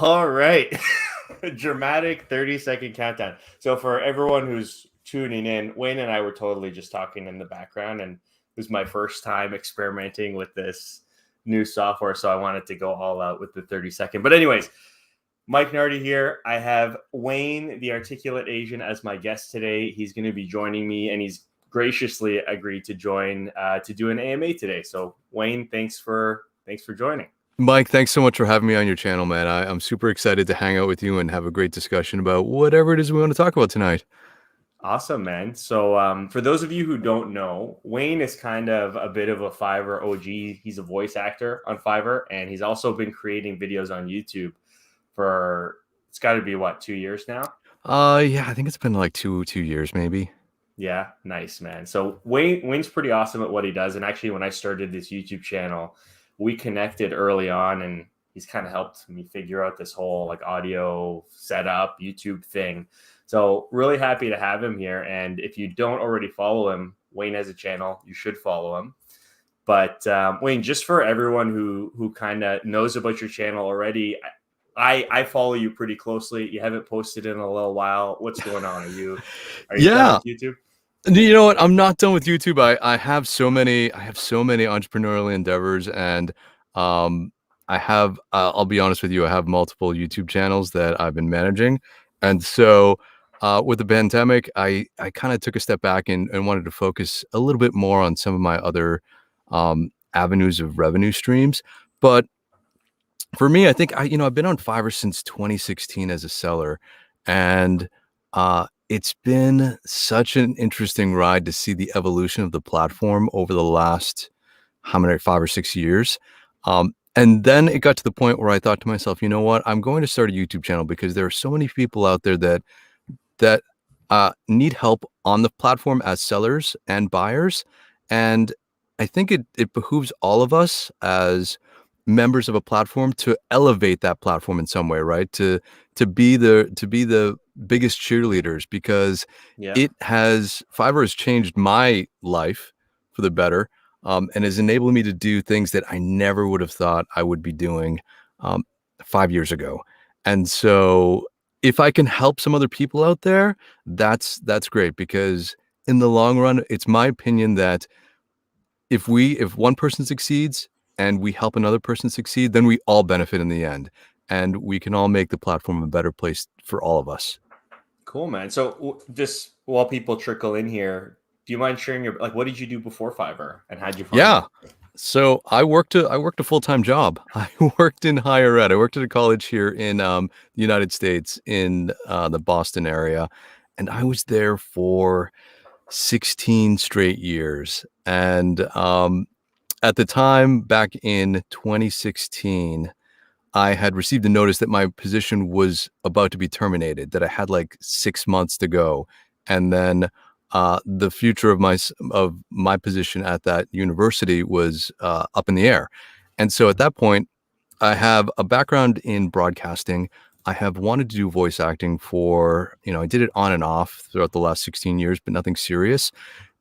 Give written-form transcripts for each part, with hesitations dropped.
All right. Dramatic 30-second countdown. So for everyone who's tuning in, Wayne and I were totally just talking in the background, and it was my first time experimenting with this new software, so I wanted to go all out with the 30-second. But anyways, Mike Nardi here. I have Wayne, the Articulate Asian, as my guest today. He's going to be joining me, and he's graciously agreed to join to do an AMA today. So Wayne, thanks for joining. Mike, thanks so much for having me on your channel, man. I'm super excited to hang out with you and have a great discussion about whatever it is we want to talk about tonight. Awesome, man. So for those of you who don't know, Wayne is kind of a bit of a Fiverr OG. He's a voice actor on Fiverr, and he's also been creating videos on YouTube for, it's got to be, what, 2 years now? Yeah, I think it's been like two years maybe. Yeah, nice, man. So Wayne's pretty awesome at what he does. And actually, when I started this YouTube channel, we connected early on, and he's kind of helped me figure out this whole like audio setup YouTube thing. So really happy to have him here. And if you don't already follow him, Wayne has a channel. You should follow him. But Wayne, just for everyone who kind of knows about your channel already, I follow you pretty closely. You haven't posted in a little while. What's going on? Are you done with YouTube? You know what? I'm not done with YouTube. I have so many entrepreneurial endeavors, and I'll be honest with you, I have multiple YouTube channels that I've been managing. And so with the pandemic, I kind of took a step back and wanted to focus a little bit more on some of my other avenues of revenue streams. But for me, I think I've been on Fiverr since 2016 as a seller, and it's been such an interesting ride to see the evolution of the platform over the last 5 or 6 years. And then it got to the point where I thought to myself, you know what, I'm going to start a YouTube channel because there are so many people out there that need help on the platform as sellers and buyers. And I think it behooves all of us as members of a platform to elevate that platform in some way, right? To be the biggest cheerleaders, because Fiverr has changed my life for the better, and has enabled me to do things that I never would have thought I would be doing 5 years ago. And so if I can help some other people out there, that's great, because in the long run, it's my opinion that if one person succeeds and we help another person succeed, then we all benefit in the end, and we can all make the platform a better place for all of us. Cool, man. So just while people trickle in here, do you mind sharing what did you do before Fiverr, and how'd you find it? So I worked a full-time job. I worked in higher ed. I worked at a college here in the United States, in the Boston area, and I was there for 16 straight years. And at the time, back in 2016, I had received a notice that my position was about to be terminated, that I had like 6 months to go. And then the future of my position at that university was up in the air. And so at that point, I have a background in broadcasting. I have wanted to do voice acting for, I did it on and off throughout the last 16 years, but nothing serious.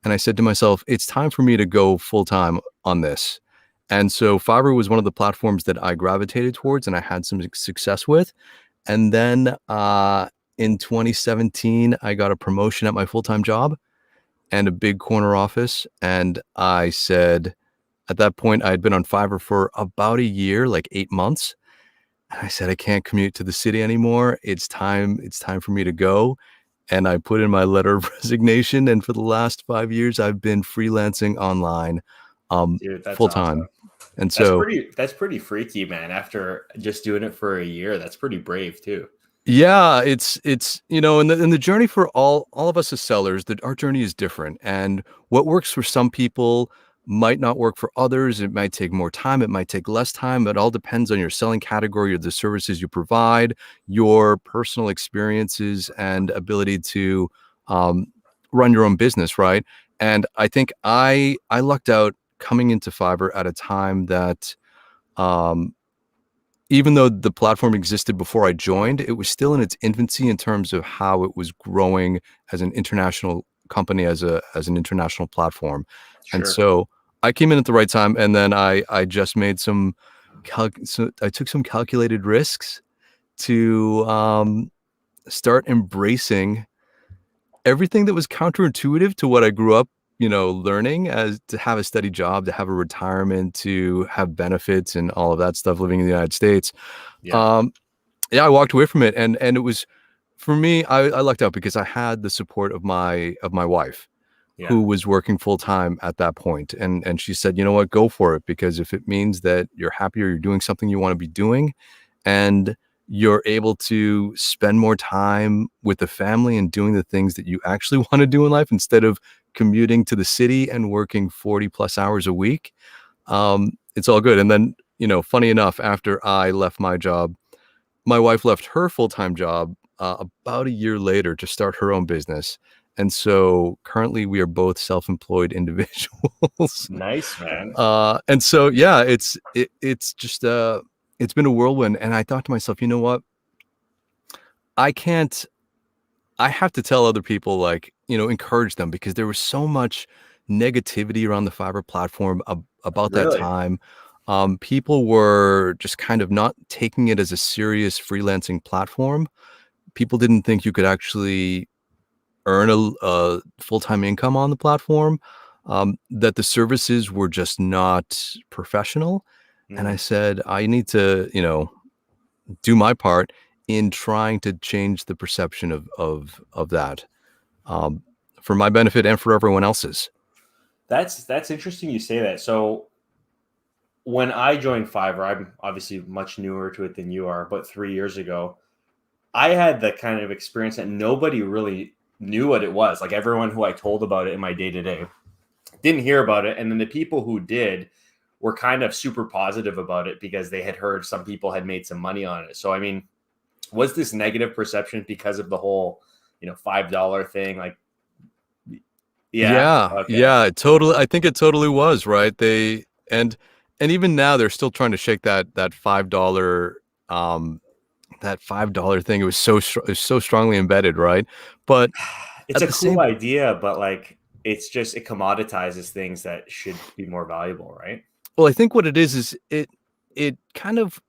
And I said to myself, it's time for me to go full-time on this. And so Fiverr was one of the platforms that I gravitated towards and I had some success with. And then in 2017, I got a promotion at my full-time job and a big corner office. And I said, at that point, I had been on Fiverr for about a year, like 8 months. And I said, I can't commute to the city anymore. It's time for me to go. And I put in my letter of resignation. And for the last 5 years, I've been freelancing online full time. Awesome. And so that's pretty freaky, man. After just doing it for a year, that's pretty brave too. Yeah, it's in the journey for all of us as sellers, that our journey is different. And what works for some people might not work for others. It might take more time. It might take less time. It all depends on your selling category, or the services you provide, your personal experiences and ability to run your own business, right? And I think I lucked out coming into Fiverr at a time that even though the platform existed before I joined, it was still in its infancy in terms of how it was growing as an international company, as an international platform. Sure. And so I came in at the right time, and then I just made I took some calculated risks to start embracing everything that was counterintuitive to what I grew up, learning, as to have a steady job, to have a retirement, to have benefits and all of that stuff living in the United States. Yeah. Um, yeah, I walked away from it, and it was, for me, I lucked out because I had the support of my wife, Yeah. who was working full time at that point, and she said, you know what, go for it, because if it means that you're happier, you're doing something you want to be doing, and you're able to spend more time with the family and doing the things that you actually want to do in life instead of commuting to the city and working 40 plus hours a week, it's all good. And then, funny enough, after I left my job, my wife left her full-time job about a year later to start her own business. And so currently we are both self-employed individuals. Nice, man. And so, yeah, it's just, it's been a whirlwind. And I thought to myself, you know what? I can't, I have to tell other people, like, encourage them, because there was so much negativity around the Fiverr platform about that Really? time. People were just kind of not taking it as a serious freelancing platform. People didn't think you could actually earn a full-time income on the platform, that the services were just not professional. And I Mm. said, I need to, do my part in trying to change the perception of that, um, for my benefit and for everyone else's. That's interesting you say that. So when I joined Fiverr, I'm obviously much newer to it than you are, but 3 years ago, I had the kind of experience that nobody really knew what it was. Like everyone who I told about it in my day to day didn't hear about it. And then the people who did were kind of super positive about it because they had heard some people had made some money on it. So, I mean, was this negative perception because of the whole, $5 thing? Like, yeah. Yeah, Okay. yeah, totally. I think it totally was, right. And even now they're still trying to shake that $5, um that $5 thing. It was it was so strongly embedded, right? But It's at a the cool same, idea, but like, it's just, it commoditizes things that should be more valuable, right? well, I think what it is it kind of,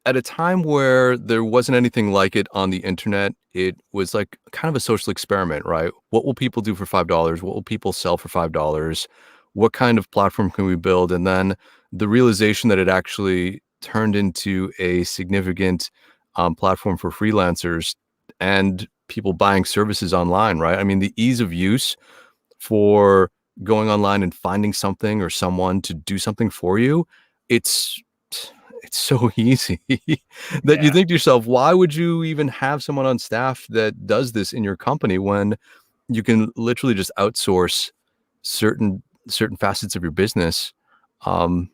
at a time where there wasn't anything like it on the internet, it was like kind of a social experiment, right? What will people do for $5? What will people sell for $5? What kind of platform can we build? And then the realization that it actually turned into a significant, platform for freelancers and people buying services online, right? I mean, the ease of use for going online and finding something or someone to do something for you, it's it's so easy that you Yeah. think to yourself, why would you even have someone on staff that does this in your company when you can literally just outsource certain facets of your business, um,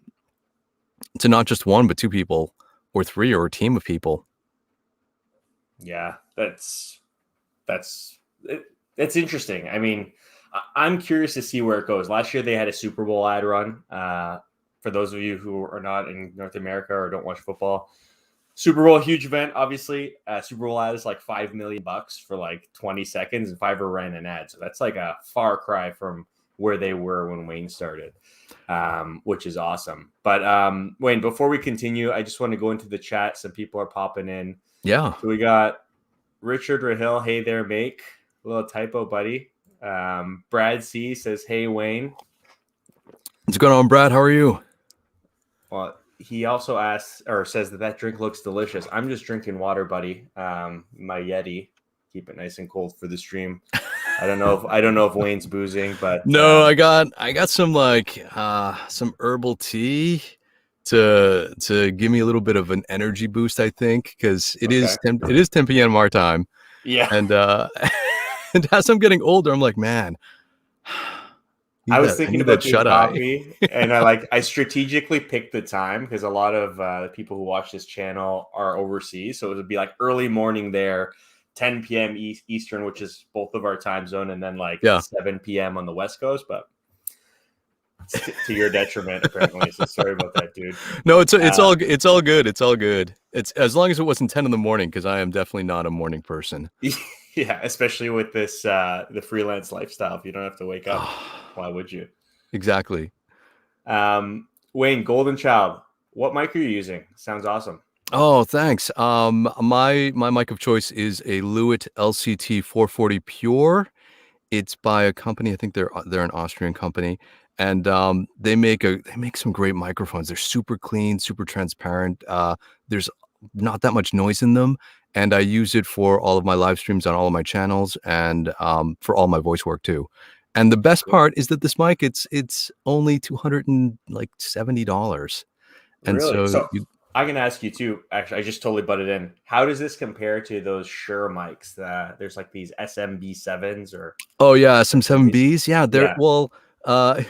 to not just one but two people or three or a team of people. Yeah. That's it, it's interesting. I mean, I'm curious to see where it goes. Last year they had a Super Bowl ad run. For those of you who are not in North America or don't watch football, Super Bowl, huge event, obviously. Super Bowl ad is like $5 million for like 20 seconds, and Fiverr ran an ad. So that's like a far cry from where they were when Wayne started, which is awesome. But Wayne, before we continue, I just want to go into the chat. Some people are popping in. Yeah. So we got Richard Rahil, hey there, Make. A little typo, buddy. Brad C says, hey, Wayne. What's going on, Brad? How are you? Well, he also asks or says that drink looks delicious. I'm just drinking water, buddy. My Yeti. Keep it nice and cold for the stream. I don't know if Wayne's boozing, but No, I got some, like, some herbal tea to give me a little bit of an energy boost, I think, because okay. it is 10 p.m. our time. Yeah. And and as I'm getting older, I'm like, man, I was I thinking need that about doing shut eye. coffee, and I strategically picked the time because a lot of people who watch this channel are overseas, so it would be like early morning there, 10 p.m. Eastern, which is both of our time zone, and then like Yeah. 7 p.m. on the West Coast. But it's to your detriment, apparently. So sorry about that, dude. No, it's Uh, it's all good. It's all good. It's as long as it wasn't 10 in the morning, because I am definitely not a morning person. yeah, especially with this the freelance lifestyle. If you don't have to wake up, why would you? Exactly. Wayne, Golden Child, what mic are you using? Sounds awesome. Oh, thanks. My mic of choice is a Lewitt LCT 440 Pure. It's by a company. I think they're an Austrian company, and they make some great microphones. They're super clean, super transparent. There's not that much noise in them, and I use it for all of my live streams on all of my channels, and for all my voice work too. And the best Cool. part is that this mic, it's only $270, and Really? so So I'm gonna ask you too. Actually, I just totally butted in. How does this compare to those Shure mics? That there's like these SMB7s or Oh yeah, some SMBs. 7Bs. Yeah, they're Yeah. well, uh,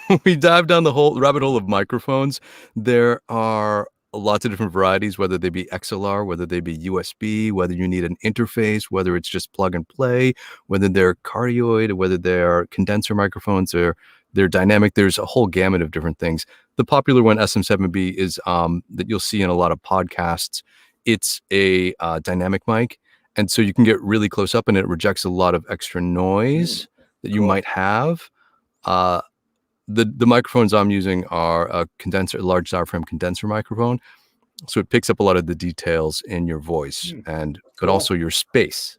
when we dive down the whole rabbit hole of microphones, there are lots of different varieties, whether they be XLR, whether they be USB, whether you need an interface, whether it's just plug and play, whether they're cardioid, whether they're condenser microphones or they're dynamic. There's a whole gamut of different things. The popular one, SM7B, is that you'll see in a lot of podcasts. It's a dynamic mic, and so you can get really close up and it rejects a lot of extra Mm, noise that you cool. might have. Uh, the microphones I'm using are a large diaphragm condenser microphone, so it picks up a lot of the details in your voice Mm, and but also cool. your space.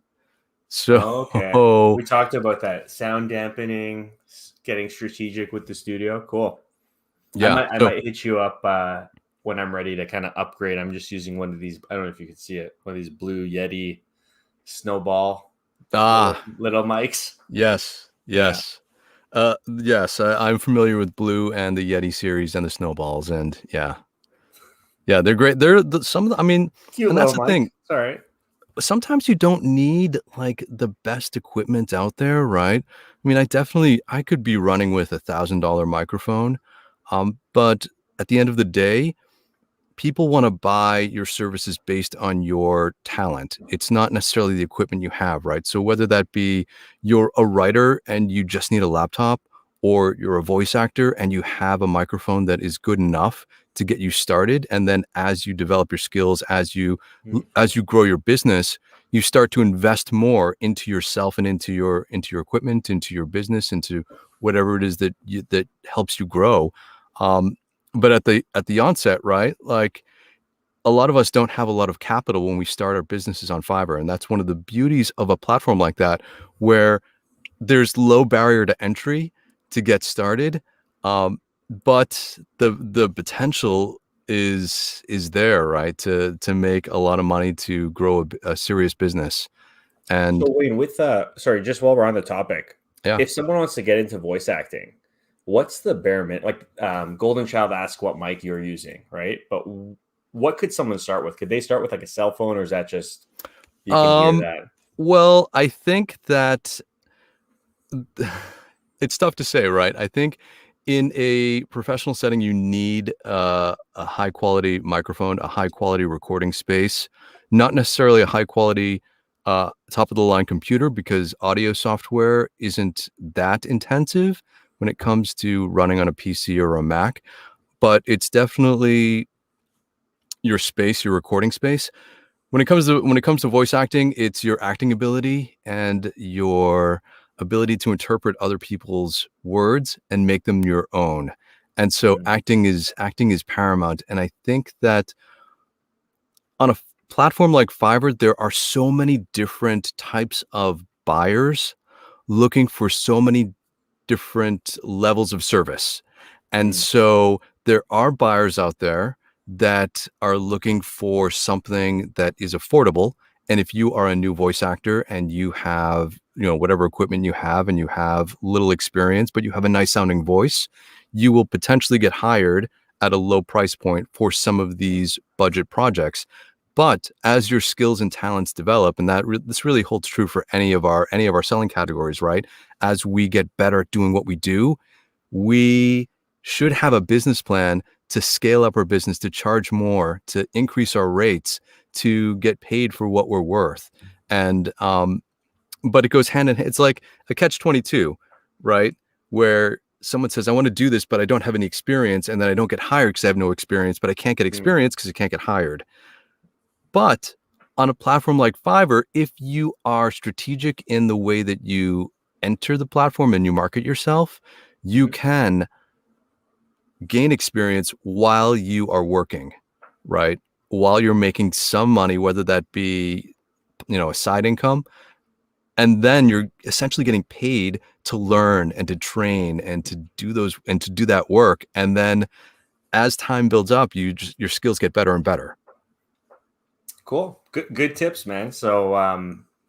So Okay. We talked about that sound dampening, getting strategic with the studio. Cool. yeah, I so might hit you up when I'm ready to kind of upgrade. I'm just using one of these. I don't know if you can see it. One of these blue Yeti snowball ah little mics. yes, Yeah. yes. Yes, I'm familiar with Blue and the Yeti series and the Snowballs, and yeah, they're great. Some of the, I mean, Cute and that's little the mic. thing. It's all right. Sometimes you don't need like the best equipment out there, right? I mean, I could be running with $1,000 microphone, but at the end of the day, people want to buy your services based on your talent. It's not necessarily the equipment you have, right? So whether that be you're a writer and you just need a laptop, or you're a voice actor and you have a microphone that is good enough to get you started, and then as you develop your skills, Mm, as you grow your business, you start to invest more into yourself and into your equipment, into your business, into whatever it is that helps you grow. Um, but at the onset, right? Like a lot of us don't have a lot of capital when we start our businesses on Fiverr, and that's one of the beauties of a platform like that, where there's low barrier to entry to get started, but the potential is there, right? To make a lot of money, to grow a serious business, So and Wayne, with sorry, just while we're on the topic, yeah. if someone wants to get into voice acting, what's the bare minimum? Like Golden Child asked what mic you're using, right? But what could someone start with? Could they start with like a cell phone, or is that just you can hear Um, that? well, I think that it's tough to say, right? I think in a professional setting, you need a high quality microphone, a high quality recording space, not necessarily a high quality top of the line computer, because audio software isn't that intensive when it comes to running on a PC or a Mac, but it's definitely your space, your recording space. When it comes to voice acting, it's your acting ability and your ability to interpret other people's words and make them your own. And so Mm, acting is paramount. And I think that on a platform like Fiverr, there are so many different types of buyers looking for so many different levels of service. And mm, so there are buyers out there that are looking for something that is affordable. And if you are a new voice actor and you have, whatever equipment you have and you have little experience, but you have a nice sounding voice, you will potentially get hired at a low price point for some of these budget projects. But as your skills and talents develop, and this really holds true for any of our selling categories, right? As we get better at doing what we do, we should have a business plan to scale up our business, to charge more, to increase our rates, to get paid for what we're worth. And but it goes hand in hand. It's like a catch 22, right? Where someone says, I want to do this, but I don't have any experience. And then I don't get hired because I have no experience, but I can't get mm. experience because I can't get hired. But on a platform like Fiverr, if you are strategic in the way that you enter the platform and you market yourself, you Mhm. can gain experience while you are working, right? while you're making some money, whether that be, a side income, and then you're essentially getting paid to learn and to train and to do that work. And then as time builds up, your skills get better and better. Cool. Good tips, man. So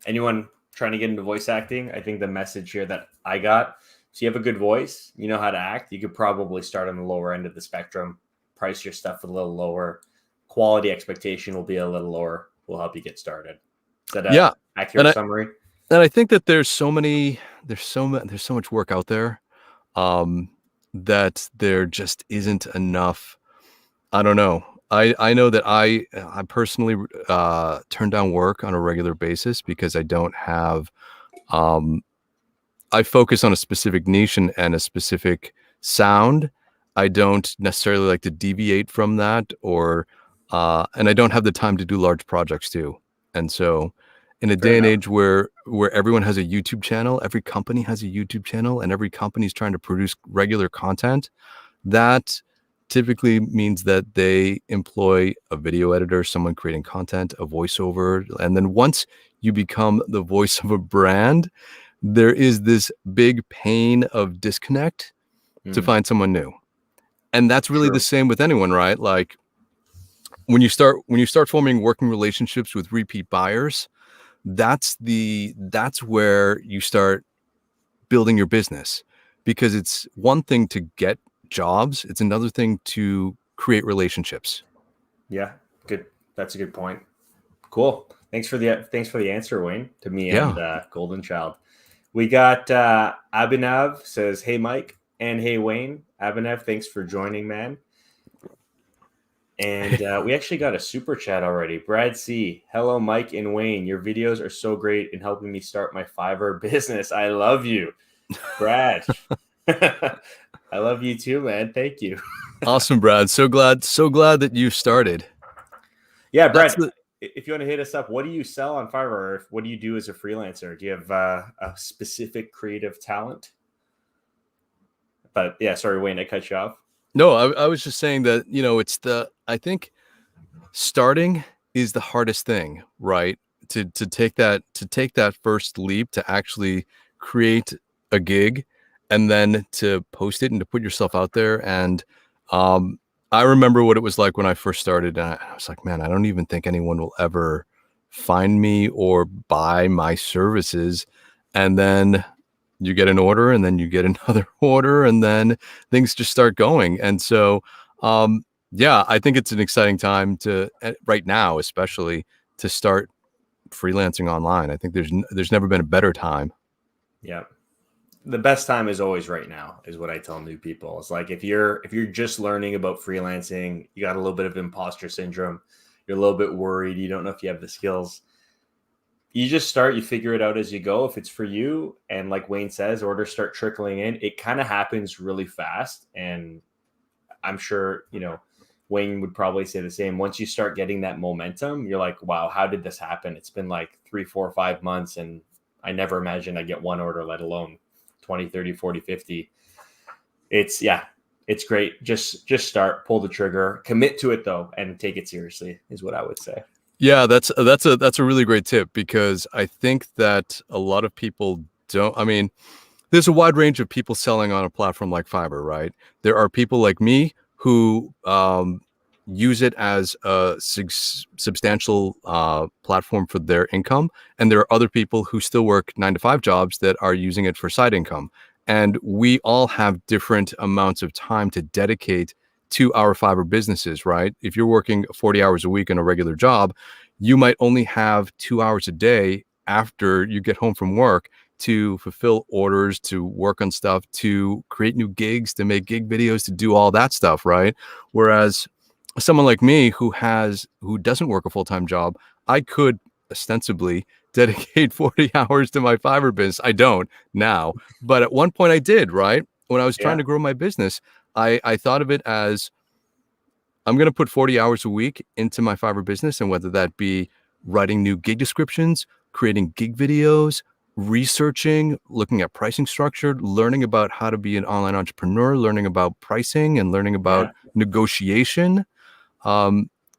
anyone trying to get into voice acting, I think the message here that I got, so you have a good voice, you know how to act, you could probably start on the lower end of the spectrum, price your stuff a little lower, quality expectation will be a little lower, will help you get started. Is that Yeah. a accurate summary? And I think that there's so much work out there, that there just isn't enough. I don't know. I know that I personally turn down work on a regular basis because I don't have. I focus on a specific niche and a specific sound. I don't necessarily like to deviate from that, and I don't have the time to do large projects too. And so, in a Fair day and enough. age where everyone has a YouTube channel, every company has a YouTube channel, and every company is trying to produce regular content, that typically means that they employ a video editor, someone creating content, a voiceover. And then once you become the voice of a brand, there is this big pain of disconnect to find someone new. And that's really the same with anyone, right? Like when you start forming working relationships with repeat buyers, that's where you start building your business, because it's one thing to get jobs, it's another thing to create relationships. Yeah, good. That's a good point. Cool. Thanks for the answer, Wayne, to me and Yeah. Golden Child. We got Abhinav says, "Hey Mike and hey Wayne." Abhinav, thanks for joining, man. And we actually got a super chat already. Brad C. Hello, Mike and Wayne. Your videos are so great in helping me start my Fiverr business. I love you, Brad. I love you too, man. Thank you. Awesome, Brad. So glad that you started. Yeah, Brad, if you want to hit us up, what do you sell on Fiverr? Or what do you do as a freelancer? Do you have a specific creative talent? But yeah, sorry, Wayne, I cut you off. No, I was just saying that, I think starting is the hardest thing, right? To take that first leap to actually create a gig and then to post it and to put yourself out there. And I remember what it was like when I first started, and I was like, man, I don't even think anyone will ever find me or buy my services. And then you get an order, and then you get another order, and then things just start going. And so, yeah, I think it's an exciting time right now, especially, to start freelancing online. I think there's never been a better time. Yeah. The best time is always right now, is what I tell new people. It's like if you're just learning about freelancing, you got a little bit of imposter syndrome, you're a little bit worried, you don't know if you have the skills. You just start, you figure it out as you go if it's for you. And like Wayne says, orders start trickling in. It kind of happens really fast. And I'm sure, Wayne would probably say the same. Once you start getting that momentum, you're like, wow, how did this happen? It's been like 3, 4, 5 months. And I never imagined I'd get one order, let alone 20, 30, 40, 50. It's great. Just start, pull the trigger, commit to it though, and take it seriously is what I would say. Yeah, that's a really great tip, because I think that a lot of people don't. I mean, there's a wide range of people selling on a platform like Fiverr, right? There are people like me who use it as a substantial platform for their income, and there are other people who still work 9-to-5 jobs that are using it for side income. And we all have different amounts of time to dedicate to our Fiverr businesses, right? If you're working 40 hours a week in a regular job, you might only have 2 hours a day after you get home from work to fulfill orders, to work on stuff, to create new gigs, to make gig videos, to do all that stuff, right? Whereas someone like me who doesn't work a full-time job, I could ostensibly dedicate 40 hours to my Fiverr business. I don't now, but at one point I did, right? When I was trying to grow my business, I thought of it as, I'm going to put 40 hours a week into my Fiverr business, and whether that be writing new gig descriptions, creating gig videos, researching, looking at pricing structure, learning about how to be an online entrepreneur, learning about pricing and learning about negotiation.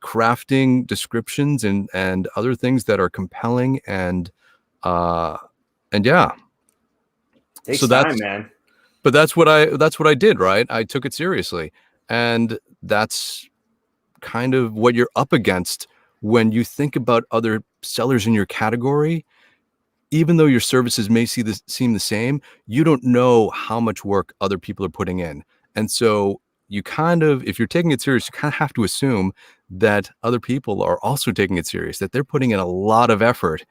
crafting descriptions and other things that are compelling uh and yeah. Takes So time, man. but that's what I did, right? I took it seriously. And that's kind of what you're up against when you think about other sellers in your category. Even though your services may seem the same, you don't know how much work other people are putting in. And so you kind of, if you're taking it serious, you kind of have to assume that other people are also taking it serious, that they're putting in a lot of effort.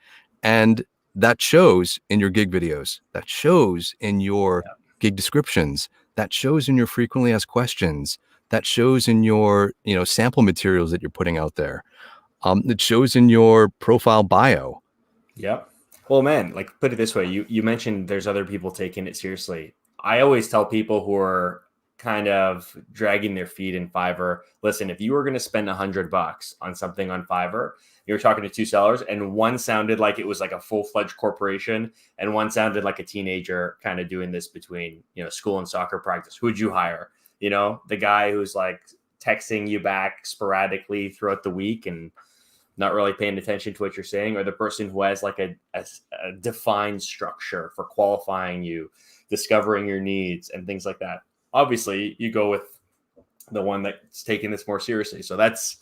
And that shows in your gig videos, that shows in your Yeah. gig descriptions, that shows in your frequently asked questions, that shows in your, sample materials that you're putting out there. It shows in your profile bio. Yep. Well, man, like put it this way, you mentioned there's other people taking it seriously. I always tell people who are kind of dragging their feet in Fiverr, listen, if you were going to spend $100 on something on Fiverr, you were talking to two sellers, and one sounded like it was like a full-fledged corporation, and one sounded like a teenager kind of doing this between, school and soccer practice. Who would you hire? The guy who's like texting you back sporadically throughout the week and not really paying attention to what you're saying, or the person who has like a defined structure for qualifying you, discovering your needs and things like that. Obviously you go with the one that's taking this more seriously. So that's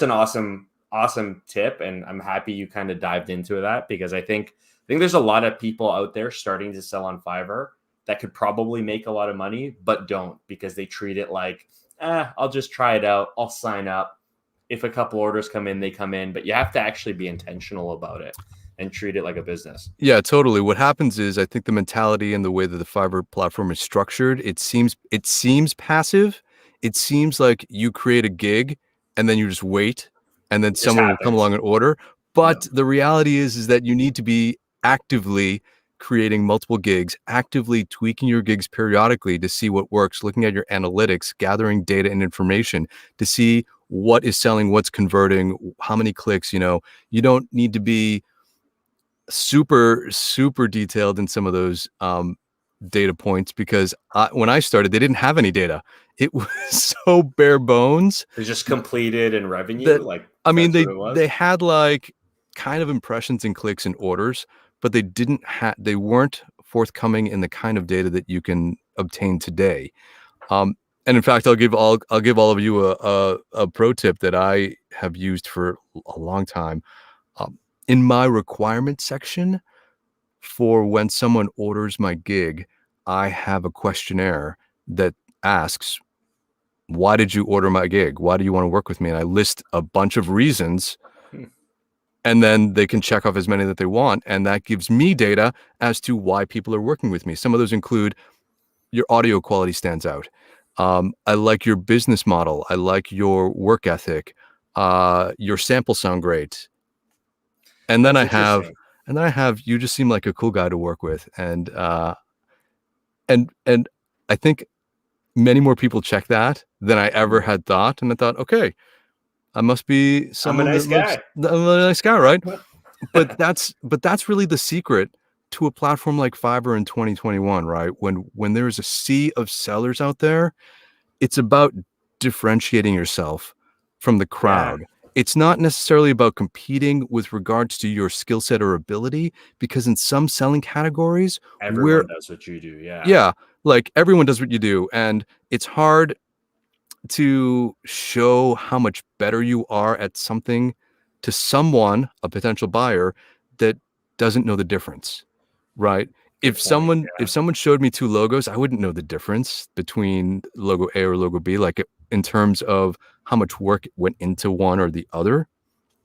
an awesome tip. And I'm happy you kind of dived into that, because I think there's a lot of people out there starting to sell on Fiverr that could probably make a lot of money, but don't, because they treat it like, I'll just try it out. I'll sign up. If a couple orders come in, they come in, but you have to actually be intentional about it and treat it like a business. Yeah, totally. What happens is I think the mentality and the way that the Fiverr platform is structured, it seems passive. It seems like you create a gig and then you just wait and then It just someone will come happens. along and order. Yeah. But the reality is that you need to be actively creating multiple gigs, actively tweaking your gigs periodically to see what works, looking at your analytics, gathering data and information to see what is selling, what's converting, how many clicks. You don't need to be super detailed in some of those data points, because when I started, they didn't have any data. It was so bare bones It's just completed and revenue. that, Like I mean, that's they what it they was. had like kind of impressions and clicks and orders, but they weren't forthcoming in the kind of data that you can obtain today. Um, and in fact, I'll give all of you a pro tip that I have used for a long time. In my requirement section, for when someone orders my gig, I have a questionnaire that asks, why did you order my gig? Why do you want to work with me? And I list a bunch of reasons, Hmm. and then they can check off as many that they want. And that gives me data as to why people are working with me. Some of those include your audio quality stands out. I like your business model. I like your work ethic. Your samples sound great. And then That's I have, interesting. you just seem like a cool guy to work with. And I think many more people check that than I ever Mhm. had thought. And I thought, okay, I must be I'm a someone that nice loves guy. I'm a nice guy, right? But that's really the secret to a platform like Fiverr in 2021, right? When there's a sea of sellers out there, it's about differentiating yourself from the Yeah. crowd. It's not necessarily about competing with regards to your skill set or ability, because in some selling categories, we're Everyone does what you do. Yeah. yeah, like everyone does what you do, and it's hard to show how much better you are at something to someone, a potential buyer, that doesn't know the difference, right? Good If point. someone showed me two logos, I wouldn't know the difference between logo A or logo B, like in terms of how much work went into one or the other.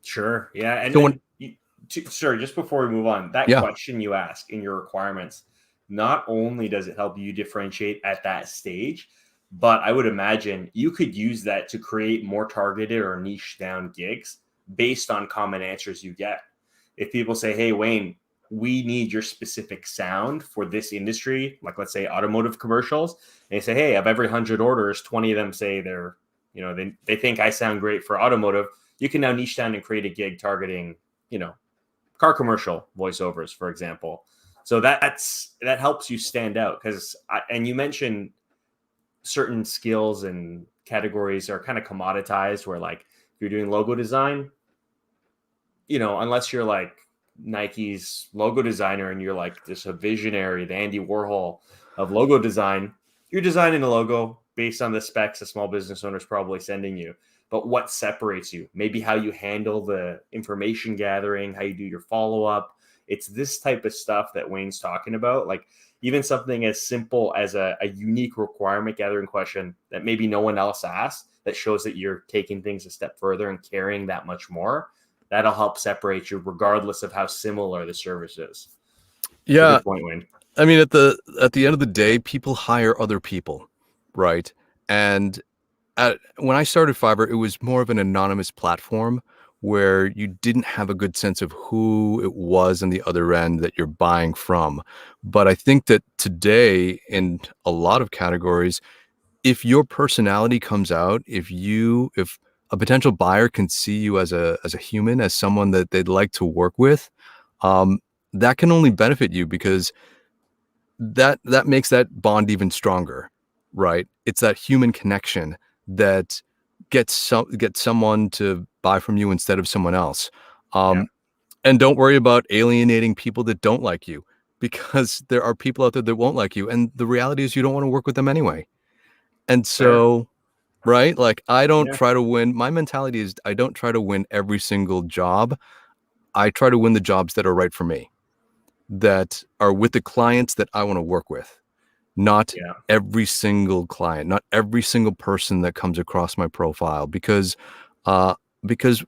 Sure. Yeah. And So when sure, just before we move on, that yeah, question you ask in your requirements, not only does it help you differentiate at that stage, but I would imagine you could use that to create more targeted or niche down gigs based on common answers you get. If people say, hey, Wayne, we need your specific sound for this industry, like let's say automotive commercials, and they say, hey, of every 100 orders, 20 of them say they think I sound great for automotive. You can now niche down and create a gig targeting, car commercial voiceovers, for example. So that helps you stand out, because and you mentioned certain skills and categories are kind of commoditized, where like If you're doing logo design, unless you're like Nike's logo designer and you're like just a visionary, the Andy Warhol of logo design, you're designing a logo based on the specs a small business owner is probably sending you. But what separates you? Maybe how you handle the information gathering, how you do your follow up. It's this type of stuff that Wayne's talking about. Like even something as simple as a unique requirement gathering question that maybe no one else asked that shows that you're taking things a step further and carrying that much more. That'll help separate you regardless of how similar the service is. It's a Yeah. good point, Wayne. I mean, at the end of the day, people hire other people, right? And when I started Fiverr, it was more of an anonymous platform where you didn't have a good sense of who it was on the other end that you're buying from. But I think that today, in a lot of categories, if your personality comes out, if a potential buyer can see you as a human, as someone that they'd like to work with, that can only benefit you, because that makes that bond even stronger, right? It's that human connection that gets someone to buy from you instead of someone else. Yeah. And don't worry about alienating people that don't like you, because there are people out there that won't like you, and the reality is you don't want to work with them anyway. And Fair. so, right, like I don't Yeah. try to win. My mentality is I don't try to win every single job. I try to win the jobs that are right for me, that are with the clients that I want to work with. Not Yeah. every single client, not every single person that comes across my profile, because uh because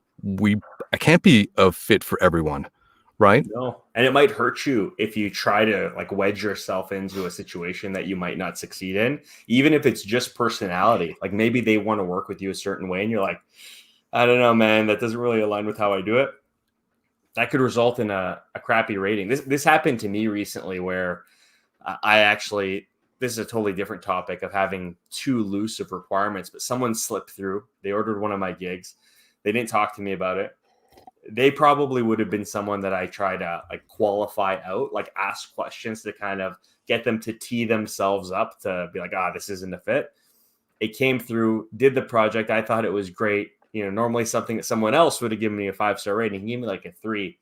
I can't be a fit for everyone, right? No. And it might hurt you if you try to like wedge yourself into a situation that you might not succeed in, even if it's just personality. Like maybe they want to work with you a certain way and you're like, I don't know, man, that doesn't really align with how I do it. That could result in a crappy rating. This happened to me recently where I actually, this is a totally different topic of having too loose of requirements, but someone slipped through. They ordered one of my gigs. They didn't talk to me about it. They probably would have been someone that I try to like qualify out, like ask questions to kind of get them to tee themselves up to be like, this isn't a fit. It came through, did the project. I thought it was great. Normally something that someone else would have given me a 5-star rating. He gave me like a 3.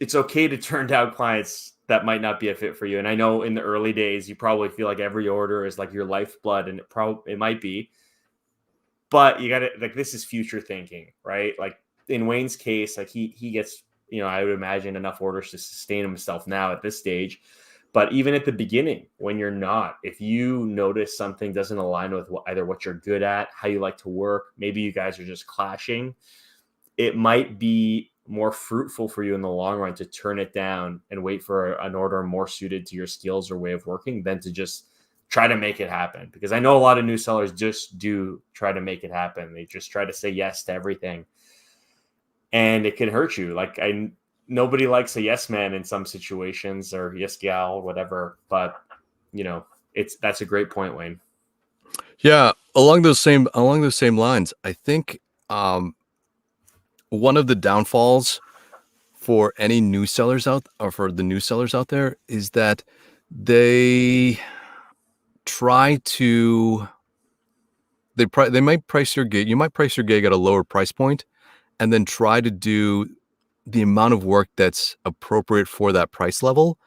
It's okay to turn down clients that might not be a fit for you. And I know in the early days, you probably feel like every order is like your lifeblood, and it might be, but you got to like, this is future thinking, right? Like in Wayne's case, like he gets, I would imagine enough orders to sustain himself now at this stage. But even at the beginning, when you're not, if you notice something doesn't align with either what you're good at, how you like to work, maybe you guys are just clashing, it might be more fruitful for you in the long run to turn it down and wait for an order more suited to your skills or way of working than to just try to make it happen. Because I know a lot of new sellers just do try to make it happen. They just try to say yes to everything. And it can hurt you. Like nobody likes a yes man in some situations, or yes gal, whatever. But that's a great point, Wayne. Yeah, along those same lines, I think one of the downfalls for any new sellers for the new sellers out there is that they try to they might price your gig. You might price your gig at a lower price point, and then try to do the amount of work that's appropriate for that price level.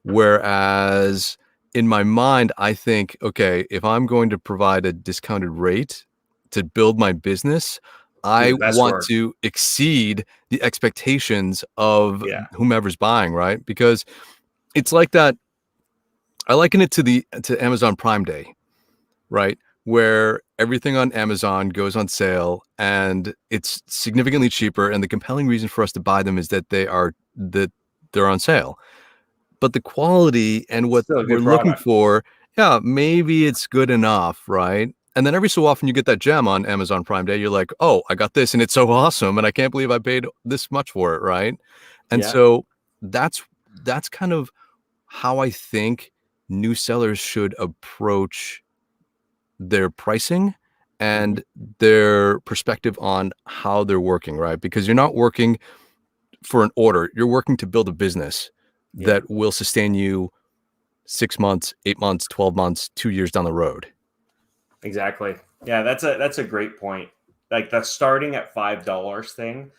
Whereas in my mind, I think, okay, if I'm going to provide a discounted rate to build my business, Do I the best want work. to exceed the expectations of Yeah. whomever's buying, right? Because it's like that. I liken it to Amazon Prime Day, right? Where everything on Amazon goes on sale and it's significantly cheaper. And the compelling reason for us to buy them is that they're on sale. But the quality and what Still a we're good looking product. for, yeah, maybe it's good enough, right? And then every so often you get that gem on Amazon Prime Day. You're like, oh, I got this and it's so awesome. And I can't believe I paid this much for it, right? And Yeah. so that's kind of how I think new sellers should approach their pricing Mm-hmm. and their perspective on how they're working, right? Because you're not working for an order, you're working to build a business Yeah. that will sustain you 6 months, 8 months, 12 months, 2 years down the road. Exactly. Yeah, that's a great point. Like the starting at $5 thing,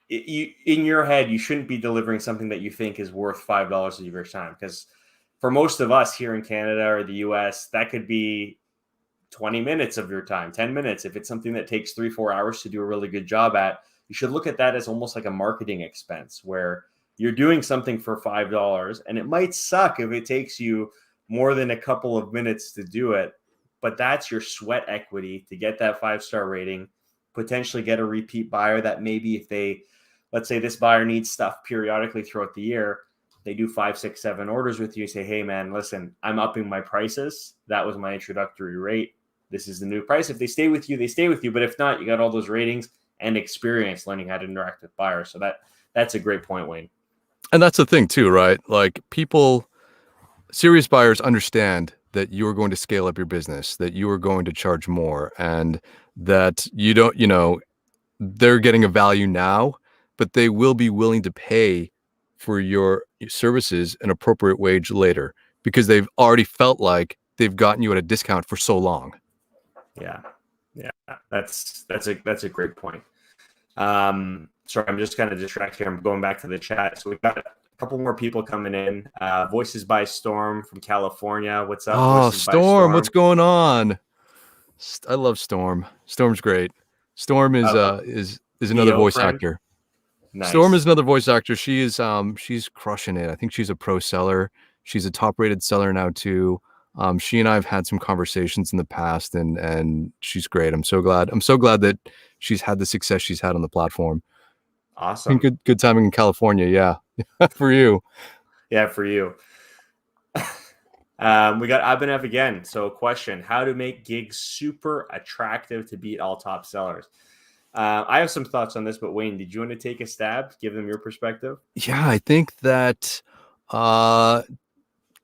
you in your head you shouldn't be delivering something that you think is worth $5 of your time, because for most of us here in Canada or the US, that could be 20 minutes of your time, 10 minutes. If it's something that takes 3-4 hours to do a really good job at, you should look at that as almost like a marketing expense where you're doing something for $5, and it might suck if it takes you more than a couple of minutes to do it, but that's your sweat equity to get that 5-star rating, potentially get a repeat buyer that maybe if they, let's say this buyer needs stuff periodically throughout the year, they do 5, 6, 7 orders with you, say, hey man, listen, I'm upping my prices. That was my introductory rate. This is the new price. If they stay with you, they stay with you. But if not, you got all those ratings and experience learning how to interact with buyers. So that's a great point, Wayne. And that's the thing too, right? Like people, serious buyers understand that you are going to scale up your business, that you are going to charge more, and that you don't, they're getting a value now, but they will be willing to pay for your services an appropriate wage later because they've already felt like they've gotten you at a discount for so long. Yeah. Yeah. That's a great point. Sorry, I'm just kind of distracted here. I'm going back to the chat. So we've got a couple more people coming in. Voices by Storm from California. What's up, Oh, Voices by Storm, what's Storm? going on? I love Storm. Storm's great. Storm A is another VO voice friend. actor. Storm is Nice. another voice actor. She's crushing it. I think she's a pro seller. She's a top rated seller now too. She and I have had some conversations in the past, and she's great. I'm so glad. I'm so glad that she's had the success she's had on the platform. I think Awesome. good timing in California. Yeah, for you. Yeah, for you. We got Abhinav again. So, question: how to make gigs super attractive to beat all top sellers? I have some thoughts on this, but Wayne, did you want to take a stab? Give them your perspective. Yeah, I think that uh,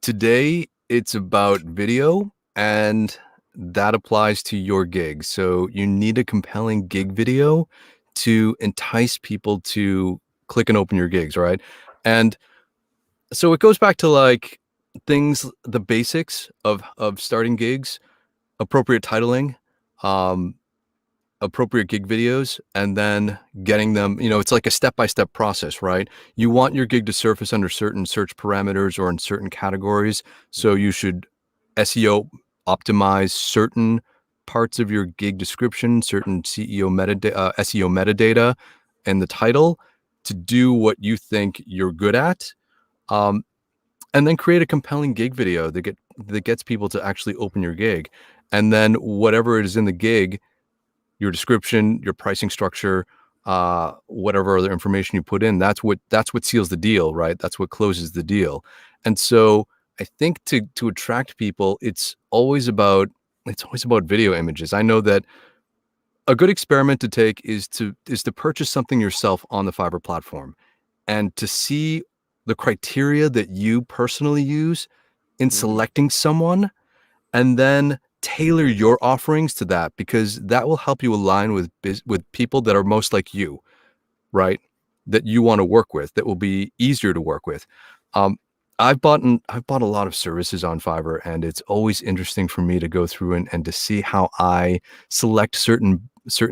today it's about video, and that applies to your gig. So you need a compelling gig video to entice people to click and open your gigs, right? And so it goes back to like things, the basics of starting gigs, appropriate titling, um, appropriate gig videos, and then getting them, it's like a step-by-step process, right? You want your gig to surface under certain search parameters or in certain categories. So you should SEO optimize certain parts of your gig description, certain SEO metadata and the title to do what you think you're good at. Um, and then create a compelling gig video that gets people to actually open your gig. And then whatever it is in the gig, your description, your pricing structure, whatever other information you put in, that's what seals the deal, right? That's what closes the deal. And so I think to attract people, it's always about video images. I know that a good experiment to take is to purchase something yourself on the Fiverr platform and to see the criteria that you personally use in Mm-hmm. selecting someone, and then tailor your offerings to that, because that will help you align with people that are most like you, right? That you want to work with, that will be easier to work with. Um, I've bought a lot of services on Fiverr, and it's always interesting for me to go through and to see how I select certain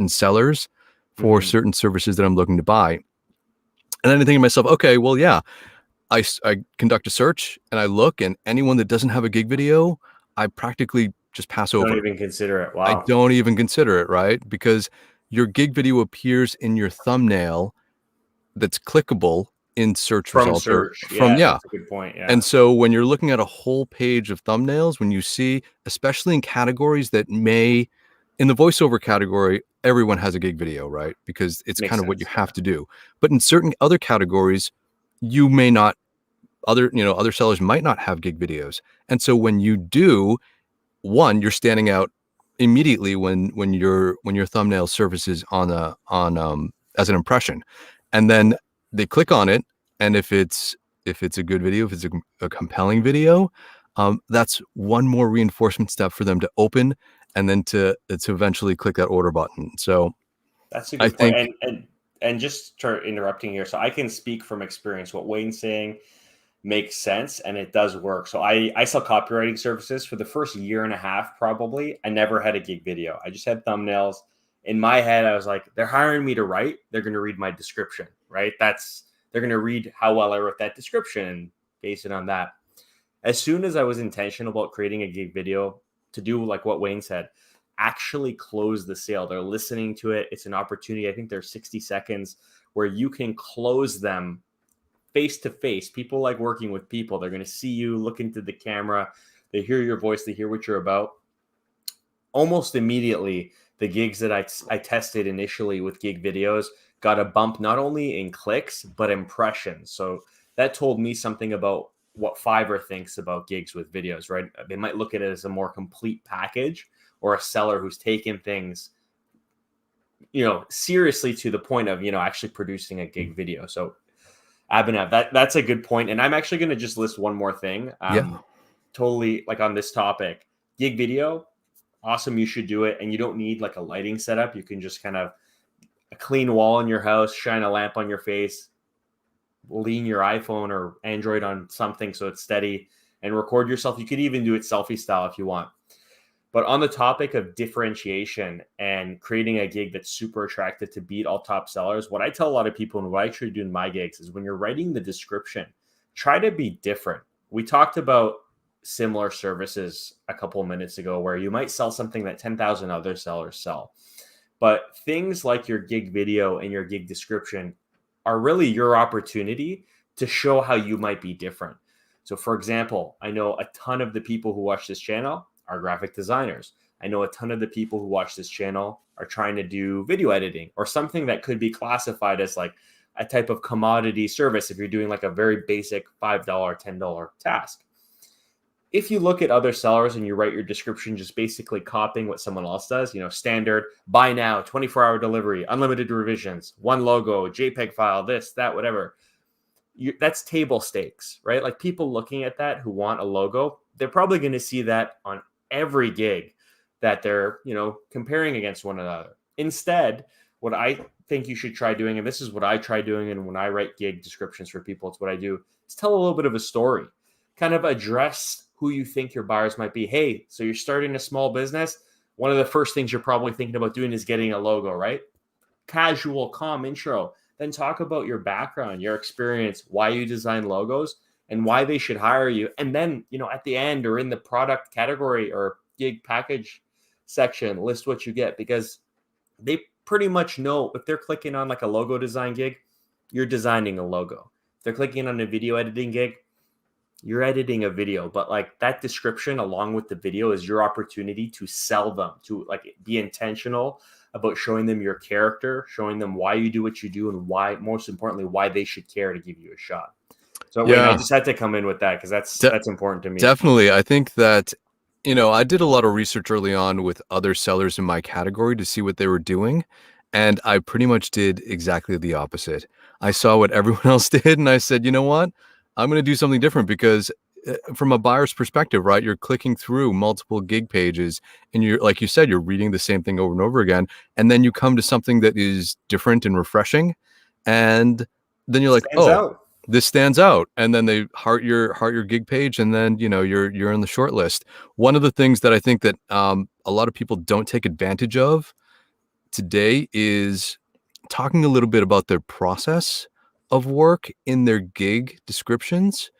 sellers for Mm-hmm. certain services that I'm looking to buy. And then I think to myself, okay, well, yeah, I conduct a search and I look, and anyone that doesn't have a gig video, I practically just pass Don't over. even consider it. I Wow. don't even consider it, right? Because your gig video appears in your thumbnail that's clickable in search From results or search. from, Yeah, yeah. that's a good point. Yeah. And so when you're looking at a whole page of thumbnails, when you see, especially in categories that in the voiceover category, everyone has a gig video, right? Because it's Makes kind of what you sense. have Yeah. to do. But in certain other categories, you may not, other sellers might not have gig videos. And so when you do, one, you're standing out immediately when your thumbnail surfaces on as an impression, and then they click on it, and if it's a good video, if it's a compelling video, that's one more reinforcement step for them to open, and then to eventually click that order button. So That's a I good point. think, And just start interrupting here. So I can speak from experience. What Wayne's saying makes sense and it does work. So I sell copywriting services. For the first year and a half, probably, I never had a gig video. I just had thumbnails. In my head, I was like, they're hiring me to write. They're going to read my description, right? They're going to read how well I wrote that description and base it on that. As soon as I was intentional about creating a gig video to do like what Wayne said, actually close the sale. They're listening to it. It's an opportunity. I think there's 60 seconds where you can close them face to face. People like working with people. They're going to see you, look into the camera. They hear your voice. They hear what you're about. Almost immediately, the gigs that I tested initially with gig videos got a bump not only in clicks, but impressions. So that told me something about what Fiverr thinks about gigs with videos, right? They might look at it as a more complete package, or a seller who's taken things, seriously to the point of, actually producing a gig video. So Abhinav, that's a good point. And I'm actually going to just list one more thing. Totally like on this topic, gig video, awesome. You should do it. And you don't need like a lighting setup. You can just kind of a clean wall in your house, shine a lamp on your face, lean your iPhone or Android on something so it's steady, and record yourself. You could even do it selfie style if you want. But on the topic of differentiation and creating a gig that's super attractive to beat all top sellers, what I tell a lot of people and what I try to do in my gigs is when you're writing the description, try to be different. We talked about similar services a couple of minutes ago where you might sell something that 10,000 other sellers sell. But things like your gig video and your gig description are really your opportunity to show how you might be different. So for example, I know a ton of the people who watch this channel are graphic designers. I know a ton of the people who watch this channel are trying to do video editing or something that could be classified as like a type of commodity service if you're doing like a very basic $5, $10 task. If you look at other sellers and you write your description just basically copying what someone else does, standard, buy now, 24-hour delivery, unlimited revisions, one logo, JPEG file, this, that, whatever. That's table stakes, right? Like people looking at that who want a logo, they're probably going to see that on every gig that they're, comparing against one another. Instead, what I think you should try doing, and this is what I try doing, and when I write gig descriptions for people, it's what I do, is tell a little bit of a story, kind of address who you think your buyers might be. Hey, so you're starting a small business. One of the first things you're probably thinking about doing is getting a logo, right? Casual, calm intro. Then talk about your background, your experience, why you design logos, and why they should hire you. And then, at the end or in the product category or gig package section, list what you get, because they pretty much know if they're clicking on like a logo design gig, you're designing a logo. If they're clicking on a video editing gig, you're editing a video. But like that description along with the video is your opportunity to sell them, to like be intentional about showing them your character, showing them why you do what you do, and why, most importantly, why they should care to give you a shot. So Wayne, I just had to come in with that because that's important to me. Definitely. I think that, I did a lot of research early on with other sellers in my category to see what they were doing. And I pretty much did exactly the opposite. I saw what everyone else did and I said, you know what? I'm going to do something different, because from a buyer's perspective, right? You're clicking through multiple gig pages and you're, like you said, you're reading the same thing over and over again. And then you come to something that is different and refreshing. And then you're like, this stands out. And then they heart your gig page. And then, you're in the short list. One of the things that I think that a lot of people don't take advantage of today is talking a little bit about their process of work in their gig descriptions,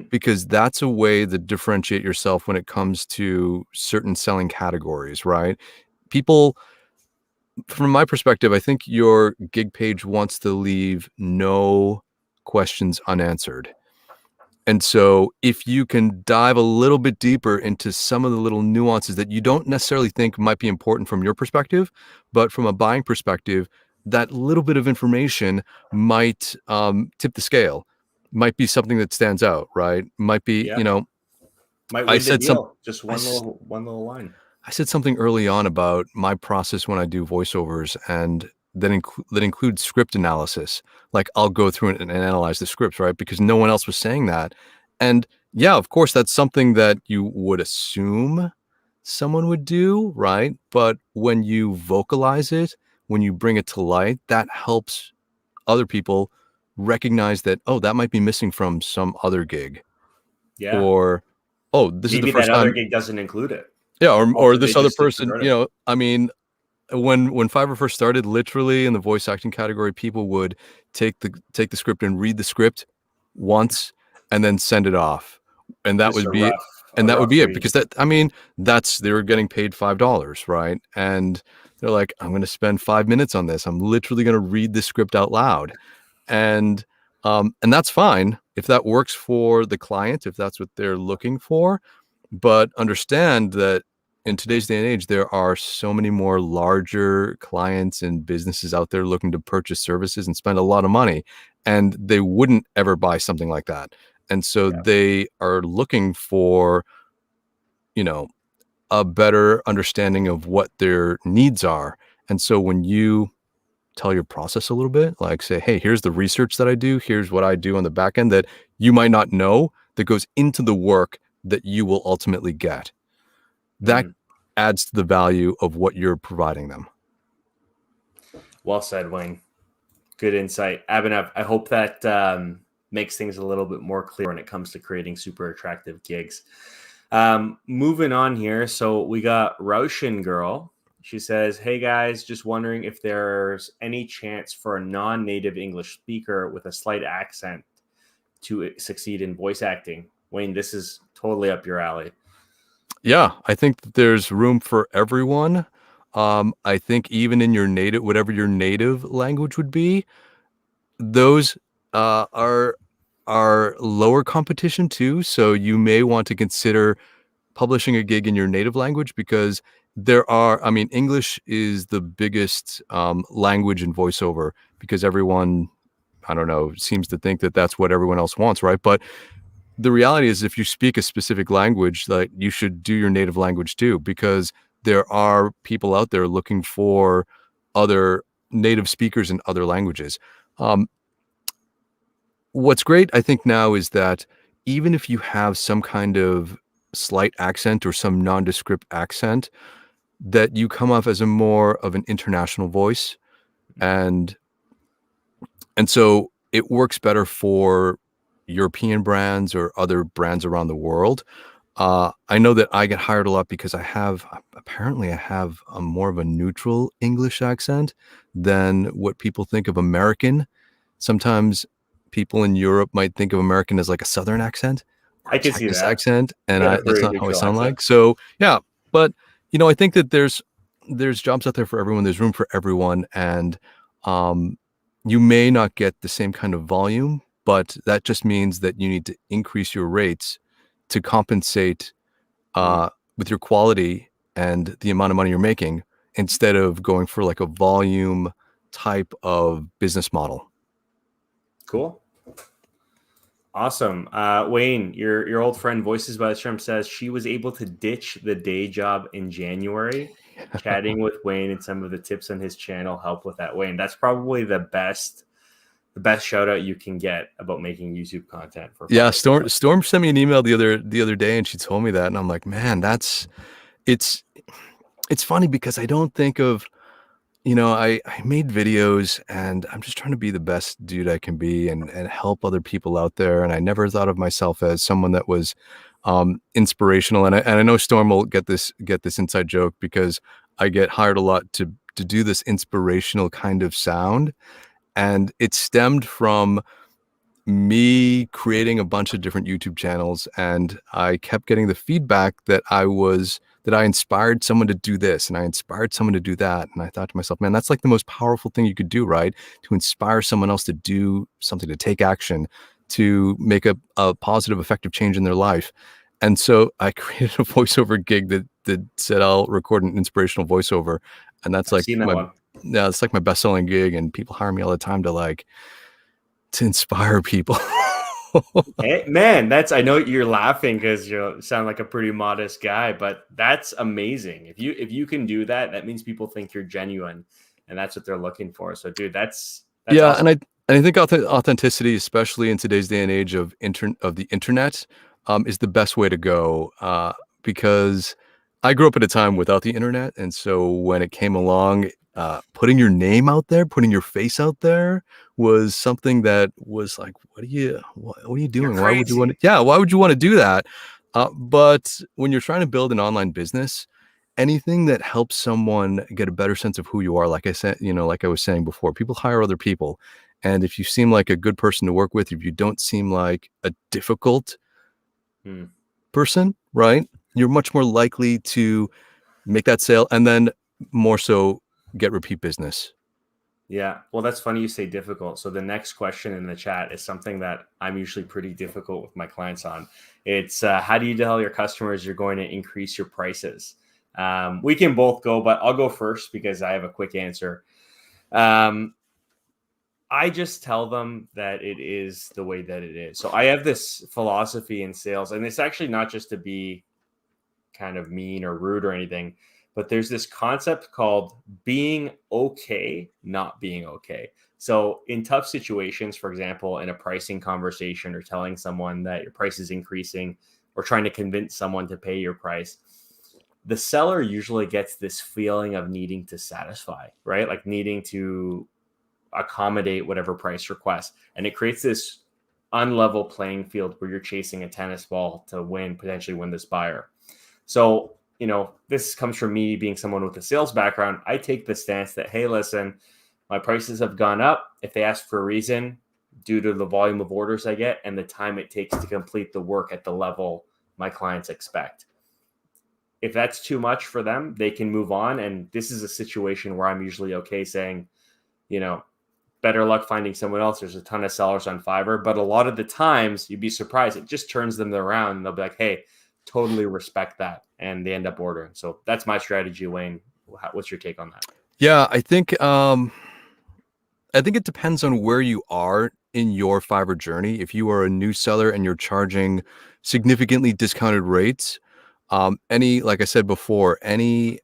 because that's a way to differentiate yourself when it comes to certain selling categories, right? People, from my perspective, I think your gig page wants to leave no questions unanswered. And so if you can dive a little bit deeper into some of the little nuances that you don't necessarily think might be important from your perspective, but from a buying perspective, that little bit of information might tip the scale, might be something that stands out, right? Might be, might win the deal. Just one little line. I said something early on about my process when I do voiceovers, and that includes script analysis. Like I'll go through and analyze the scripts, right? Because no one else was saying that. And yeah, of course, that's something that you would assume someone would do, right? But when you vocalize it, when you bring it to light, that helps other people recognize that, oh, that might be missing from some other gig, Yeah. or, oh, this is the Maybe that first other time. gig doesn't include it. Yeah, or Also, they this other just person, disregard it. I mean, when Fiverr first started, literally in the voice acting category, people would take the script and read the script once and then send it off. And that Just would be a rough it, read. because that's they were getting paid $5, right? And they're like, I'm going to spend 5 minutes on this. I'm literally going to read the script out loud. And that's fine if that works for the client, if that's what they're looking for. But understand that in today's day and age, there are so many more larger clients and businesses out there looking to purchase services and spend a lot of money, and they wouldn't ever buy something like that. And so Yeah. they are looking for, a better understanding of what their needs are. And so when you tell your process a little bit, like say, hey, here's the research that I do, here's what I do on the back end that you might not know, that goes into the work that you will ultimately get. That Mm. adds to the value of what you're providing them. Well said, Wayne. Good insight. Abhinav, I hope that makes things a little bit more clear when it comes to creating super attractive gigs. Moving on here. So we got Roshan Girl. She says, hey guys, just wondering if there's any chance for a non-native English speaker with a slight accent to succeed in voice acting. Wayne, this is totally up your alley. Yeah, I think that there's room for everyone. I think even in whatever your native language would be, those are lower competition too. So you may want to consider publishing a gig in your native language, because English is the biggest language in voiceover, because everyone, I don't know, seems to think that that's what everyone else wants, right? But the reality is, if you speak a specific language, like, you should do your native language too, because there are people out there looking for other native speakers in other languages. What's great, I think, now is that even if you have some kind of slight accent or some nondescript accent, that you come off as a more of an international voice. And so it works better for European brands or other brands around the world. I know that I get hired a lot because I have a more of a neutral English accent than what people think of American. Sometimes people in Europe might think of American as like a Southern accent or I a can see Texas that. accent, and You got a that's very not how I neutral sound accent. like. So yeah, but I think that there's jobs out there for everyone. There's room for everyone, and um, you may not get the same kind of volume, but that just means that you need to increase your rates to compensate Mm. with your quality and the amount of money you're making, instead of going for like a volume type of business model. Cool. Awesome. Wayne, your old friend Voices by the Strum says she was able to ditch the day job in January. Chatting with Wayne and some of the tips on his channel help with that. Wayne, that's probably the best shout out you can get about making YouTube content for Yeah, Fiverr. Storm sent me an email the other day, and she told me that, and I'm like, man, it's it's funny, because I don't think of, I made videos, and I'm just trying to be the best dude I can be, and help other people out there. And I never thought of myself as someone that was inspirational. And I know Storm will get this inside joke, because I get hired a lot to do this inspirational kind of sound, and it stemmed from me creating a bunch of different YouTube channels, and I kept getting the feedback that I inspired someone to do this, and I inspired someone to do that. And I thought to myself, man, that's like the most powerful thing you could do, right? To inspire someone else to do something, to take action, to make a positive, effective change in their life. And so I created a voiceover gig that said I'll record an inspirational voiceover. And that's I've like seen that one. it's like my best-selling gig, and people hire me all the time to inspire people. Hey, man, I know you're laughing because you sound like a pretty modest guy, but that's amazing. If you can do that, that means people think you're genuine, and that's what they're looking for. So, dude, that's Yeah, awesome. and I think authenticity, especially in today's day and age of the internet, is the best way to go. Because I grew up at a time without the internet, and so when it came along, putting your name out there, putting your face out there was something that was like, what are you You're doing? Why would you want to, crazy. yeah, why would you want to do that? But when you're trying to build an online business, anything that helps someone get a better sense of who you are, like I said, like I was saying before, people hire other people. And if you seem like a good person to work with, if you don't seem like a difficult Hmm. person, right? You're much more likely to make that sale and then more so get repeat business. Yeah. Well, that's funny you say difficult. So the next question in the chat is something that I'm usually pretty difficult with my clients on. It's how do you tell your customers you're going to increase your prices? We can both go, but I'll go first because I have a quick answer. Um, I just tell them that it is the way that it is. So I have this philosophy in sales, and it's actually not just to be kind of mean or rude or anything, but there's this concept called being okay, not being okay. So in tough situations, for example, in a pricing conversation or telling someone that your price is increasing or trying to convince someone to pay your price, the seller usually gets this feeling of needing to satisfy, right? Like needing to accommodate whatever price request. And it creates this unlevel playing field where you're chasing a tennis ball to potentially win this buyer. So, this comes from me being someone with a sales background. I take the stance that, hey, listen, my prices have gone up. If they ask for a reason, due to the volume of orders I get and the time it takes to complete the work at the level my clients expect. If that's too much for them, they can move on. And this is a situation where I'm usually okay saying, you know, better luck finding someone else. There's a ton of sellers on Fiverr, but a lot of the times you'd be surprised. It just turns them around and they'll be like, hey, totally respect that. And they end up ordering. So that's my strategy, Wayne. What's your take on that? Yeah, I think it depends on where you are in your Fiverr journey. If you are a new seller and you're charging significantly discounted rates, like I said before, any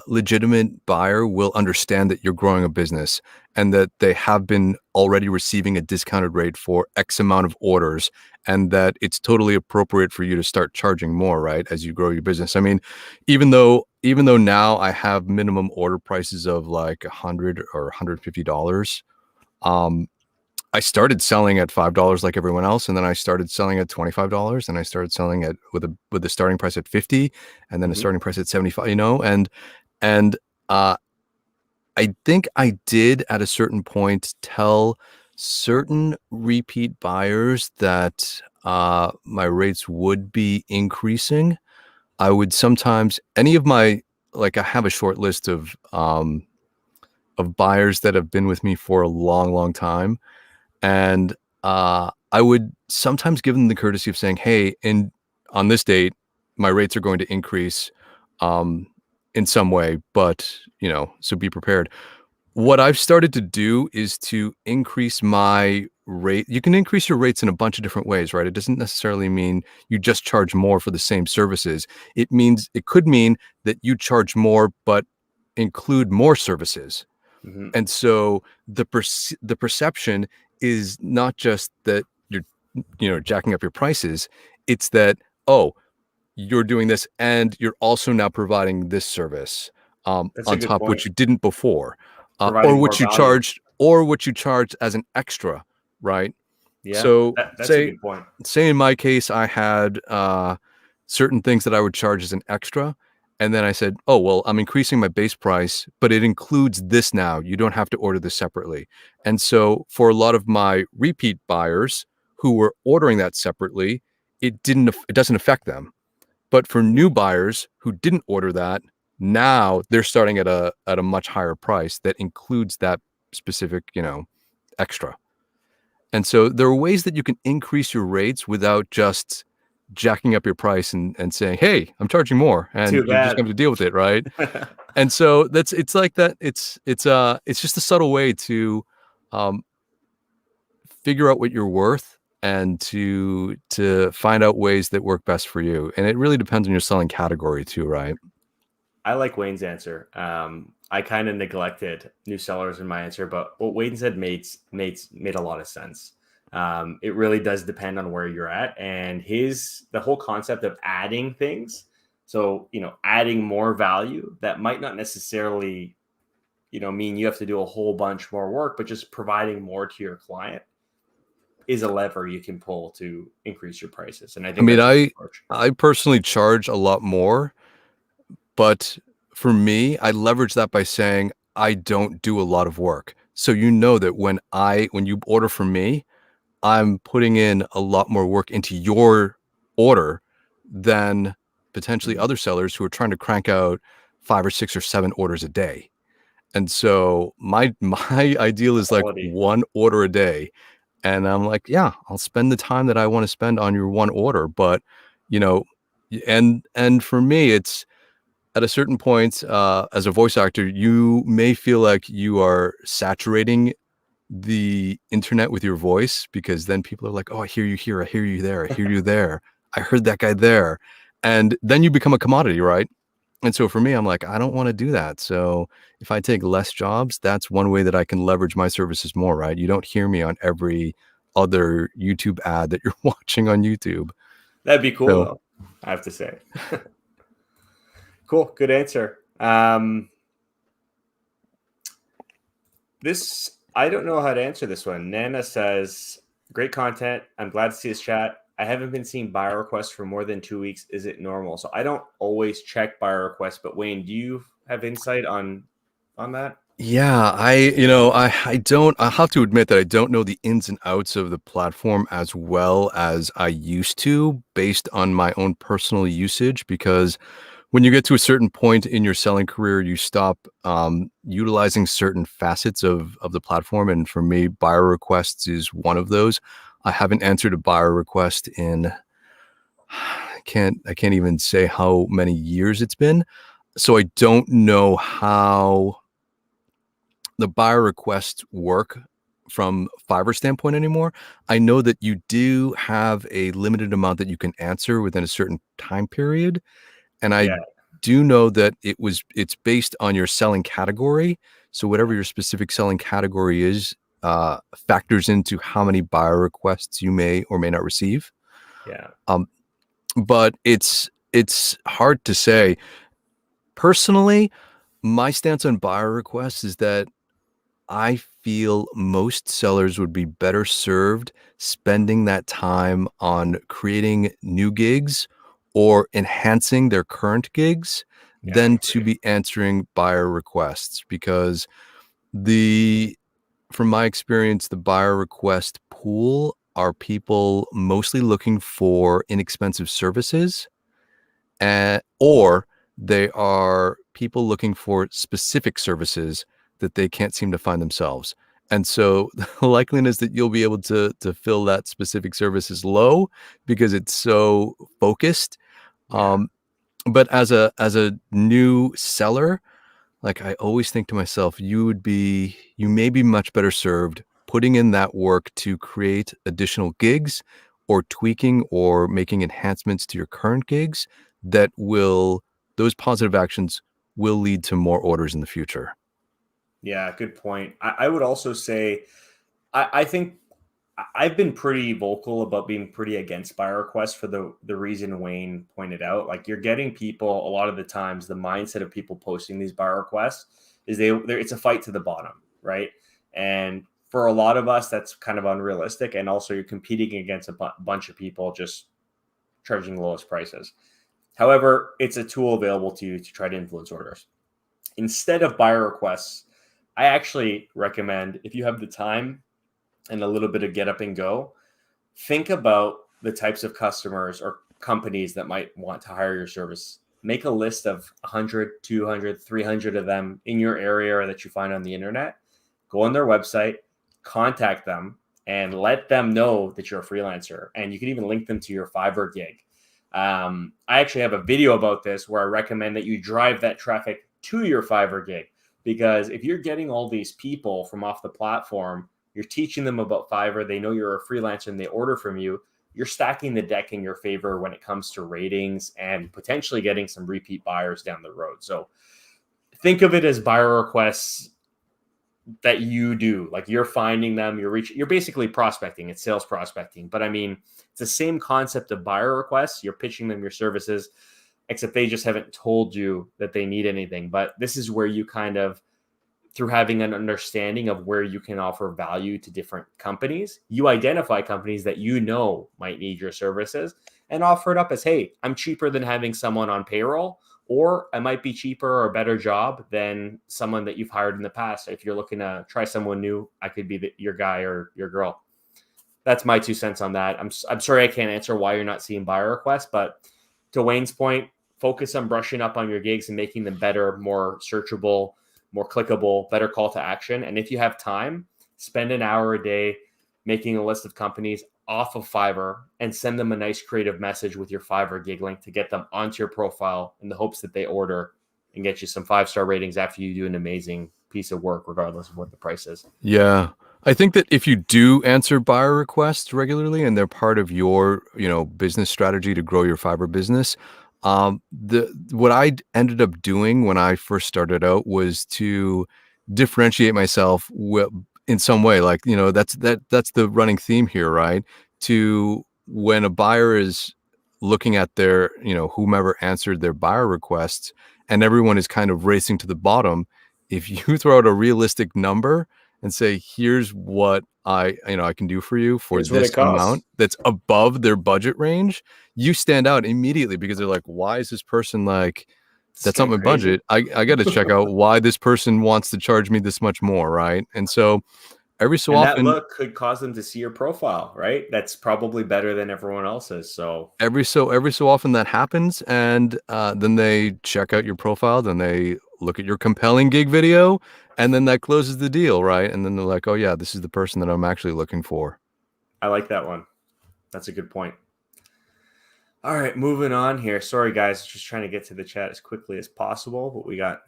legitimate buyer will understand that you're growing a business and that they have been already receiving a discounted rate for X amount of orders, and that it's totally appropriate for you to start charging more, right, as you grow your business. I mean, even though now I have minimum order prices of like $100 or $150. um, I started selling at $5 like everyone else, and then I started selling at $25, and I started selling at with a starting price at 50, and then a Mm-hmm. starting price at 75. And uh, I think I did at a certain point tell certain repeat buyers that my rates would be increasing. I would sometimes any of my like I have a short list of buyers that have been with me for a long, long time. And I would sometimes give them the courtesy of saying, "Hey, on this date, my rates are going to increase um, in some way, but so be prepared." What I've started to do is to increase my rate. You can increase your rates in a bunch of different ways, right? It doesn't necessarily mean you just charge more for the same services. It could mean that you charge more, but include more services. Mm-hmm. And so the perception is not just that you're jacking up your prices. It's that, oh, you're doing this and you're also now providing this service That's a on good top, which point. you didn't before, or Providing more what you value. charged, or what you charged as an extra, right? Yeah, So that's a good point. say in my case, I had certain things that I would charge as an extra. And then I said, oh, well, I'm increasing my base price, but it includes this now. You don't have to order this separately. And so for a lot of my repeat buyers who were ordering that separately, it doesn't affect them. But for new buyers who didn't order that, now they're starting at a much higher price that includes that specific, extra. And so there are ways that you can increase your rates without just jacking up your price and saying, "Hey, I'm charging more," and Too you're just bad. going to deal with it, right? And so it's like that. It's just a subtle way to um, figure out what you're worth and to find out ways that work best for you. And it really depends on your selling category too, right? I like Wayne's answer. I kind of neglected new sellers in my answer, but what Wayne said made a lot of sense. It really does depend on where you're at, and the whole concept of adding things. So adding more value that might not necessarily mean you have to do a whole bunch more work, but just providing more to your client is a lever you can pull to increase your prices. And I I think mean, that's a good approach. I personally charge a lot more, but for me, I leverage that by saying I don't do a lot of work. So you know that when you order from me, I'm putting in a lot more work into your order than potentially Mhm. other sellers who are trying to crank out 5 or 6 or 7 orders a day. And so my ideal is like Quality. 1 order a day. And I'm like, yeah, I'll spend the time that I want to spend on your 1 order. But, you know, and for me, it's at a certain point, as a voice actor, you may feel like you are saturating the internet with your voice, because then people are like, "Oh, I hear you here. I hear you there. I hear you there. I heard that guy there." And then you become a commodity, right? And so for me, I'm like, I don't want to do that. So if I take less jobs, that's one way that I can leverage my services more, right? You don't hear me on every other YouTube ad that you're watching on YouTube. That'd be cool So though, I have to say. Cool. Good answer. This, I don't know how to answer this one. Nana says, great content. I'm glad to see this chat. I haven't been seeing buyer requests for more than 2 weeks. Is it normal? So I don't always check buyer requests, but Wayne, do you have insight on that? yeah, I don't, I have to admit that I don't know the ins and outs of the platform as well as I used to, based on my own personal usage, because when you get to a certain point in your selling career, you stop utilizing certain facets of the platform. And for me, buyer requests is one of those. I haven't answered a buyer request in I can't even say how many years it's been. So I don't know how the buyer requests work from Fiverr standpoint anymore. I know that you do have a limited amount that you can answer within a certain time period, and I Yeah. do know that it's based on your selling category. So whatever Yeah. your specific selling category is, factors into how many buyer requests you may or may not receive. Yeah. Um, but it's hard to say. Personally, my stance on buyer requests is that I feel most sellers would be better served spending that time on creating new gigs or enhancing their current gigs Yeah. I than to agree. be answering buyer requests, because the from my experience, the buyer request pool are people mostly looking for inexpensive services, or they are people looking for specific services that they can't seem to find themselves. And so the likeliness that you'll be able to fill that specific service is low because it's so focused. Yeah. Um, but as a new seller, like, I always think to myself, you may be much better served putting in that work to create additional gigs or tweaking or making enhancements to your current gigs that will those positive actions will lead to more orders in the future. Yeah. Good point. I would also say, I think I've been pretty vocal about being pretty against buyer requests for the reason Wayne pointed out. Like, you're getting people a lot of the times, the mindset of people posting these buyer requests is it's a fight to the bottom, right? And for a lot of us, that's kind of unrealistic. And also, you're competing against a bunch of people just charging the lowest prices. However, it's a tool available to you to try to influence orders. Instead of buyer requests, I actually recommend, if you have the time and a little bit of get up and go, think about the types of customers or companies that might want to hire your service. Make a list of 100, 200, 300 of them in your area or that you find on the internet. Go on their website, contact them, and let them know that you're a freelancer. And you can even link them to your Fiverr gig. I actually have a video about this where I recommend that you drive that traffic to your Fiverr gig, because if you're getting all these people from off the platform, you're teaching them about Fiverr, they know you're a freelancer and they order from you, you're stacking the deck in your favor when it comes to ratings and potentially getting some repeat buyers down the road. So think of it as buyer requests that you do. Like, you're finding them, you're basically prospecting. It's sales prospecting. But I mean, it's the same concept of buyer requests. You're pitching them your services, except they just haven't told you that they need anything. But this is where you kind of through having an understanding of where you can offer value to different companies. You identify companies that you know might need your services and offer it up as, hey, I'm cheaper than having someone on payroll, or I might be cheaper or a better job than someone that you've hired in the past. If you're looking to try someone new, I could be your guy or your girl. That's my 2 cents on that. I'm sorry I can't answer why you're not seeing buyer requests, but to Wayne's point, focus on brushing up on your gigs and making them better, more searchable, more clickable, better call to action. And if you have time, spend an hour a day making a list of companies off of Fiverr and send them a nice creative message with your Fiverr gig link to get them onto your profile in the hopes that they order and get you some 5-star ratings after you do an amazing piece of work, regardless of what the price is. Yeah. I think that if you do answer buyer requests regularly and they're part of your, business strategy to grow your Fiverr business, what I ended up doing when I first started out was to differentiate myself in some way. Like, that's the running theme here, right? To when a buyer is looking at their, whomever answered their buyer requests and everyone is kind of racing to the bottom, if you throw out a realistic number and say, here's what I can do for you for Here's what this it costs. amount that's above their budget range, you stand out immediately because they're like, why is this person like, It's that's not getting my crazy. budget. I got to check out why this person wants to charge me this much more. Right. And so every so And that often, look could cause them to see your profile, right? That's probably better than everyone else's. So every so often that happens. And then they check out your profile, then they look at your compelling gig video, and then that closes the deal. Right. And then they're like, oh yeah, this is the person that I'm actually looking for. I like that one. That's a good point. All right, moving on here. Sorry, guys, just trying to get to the chat as quickly as possible, but we got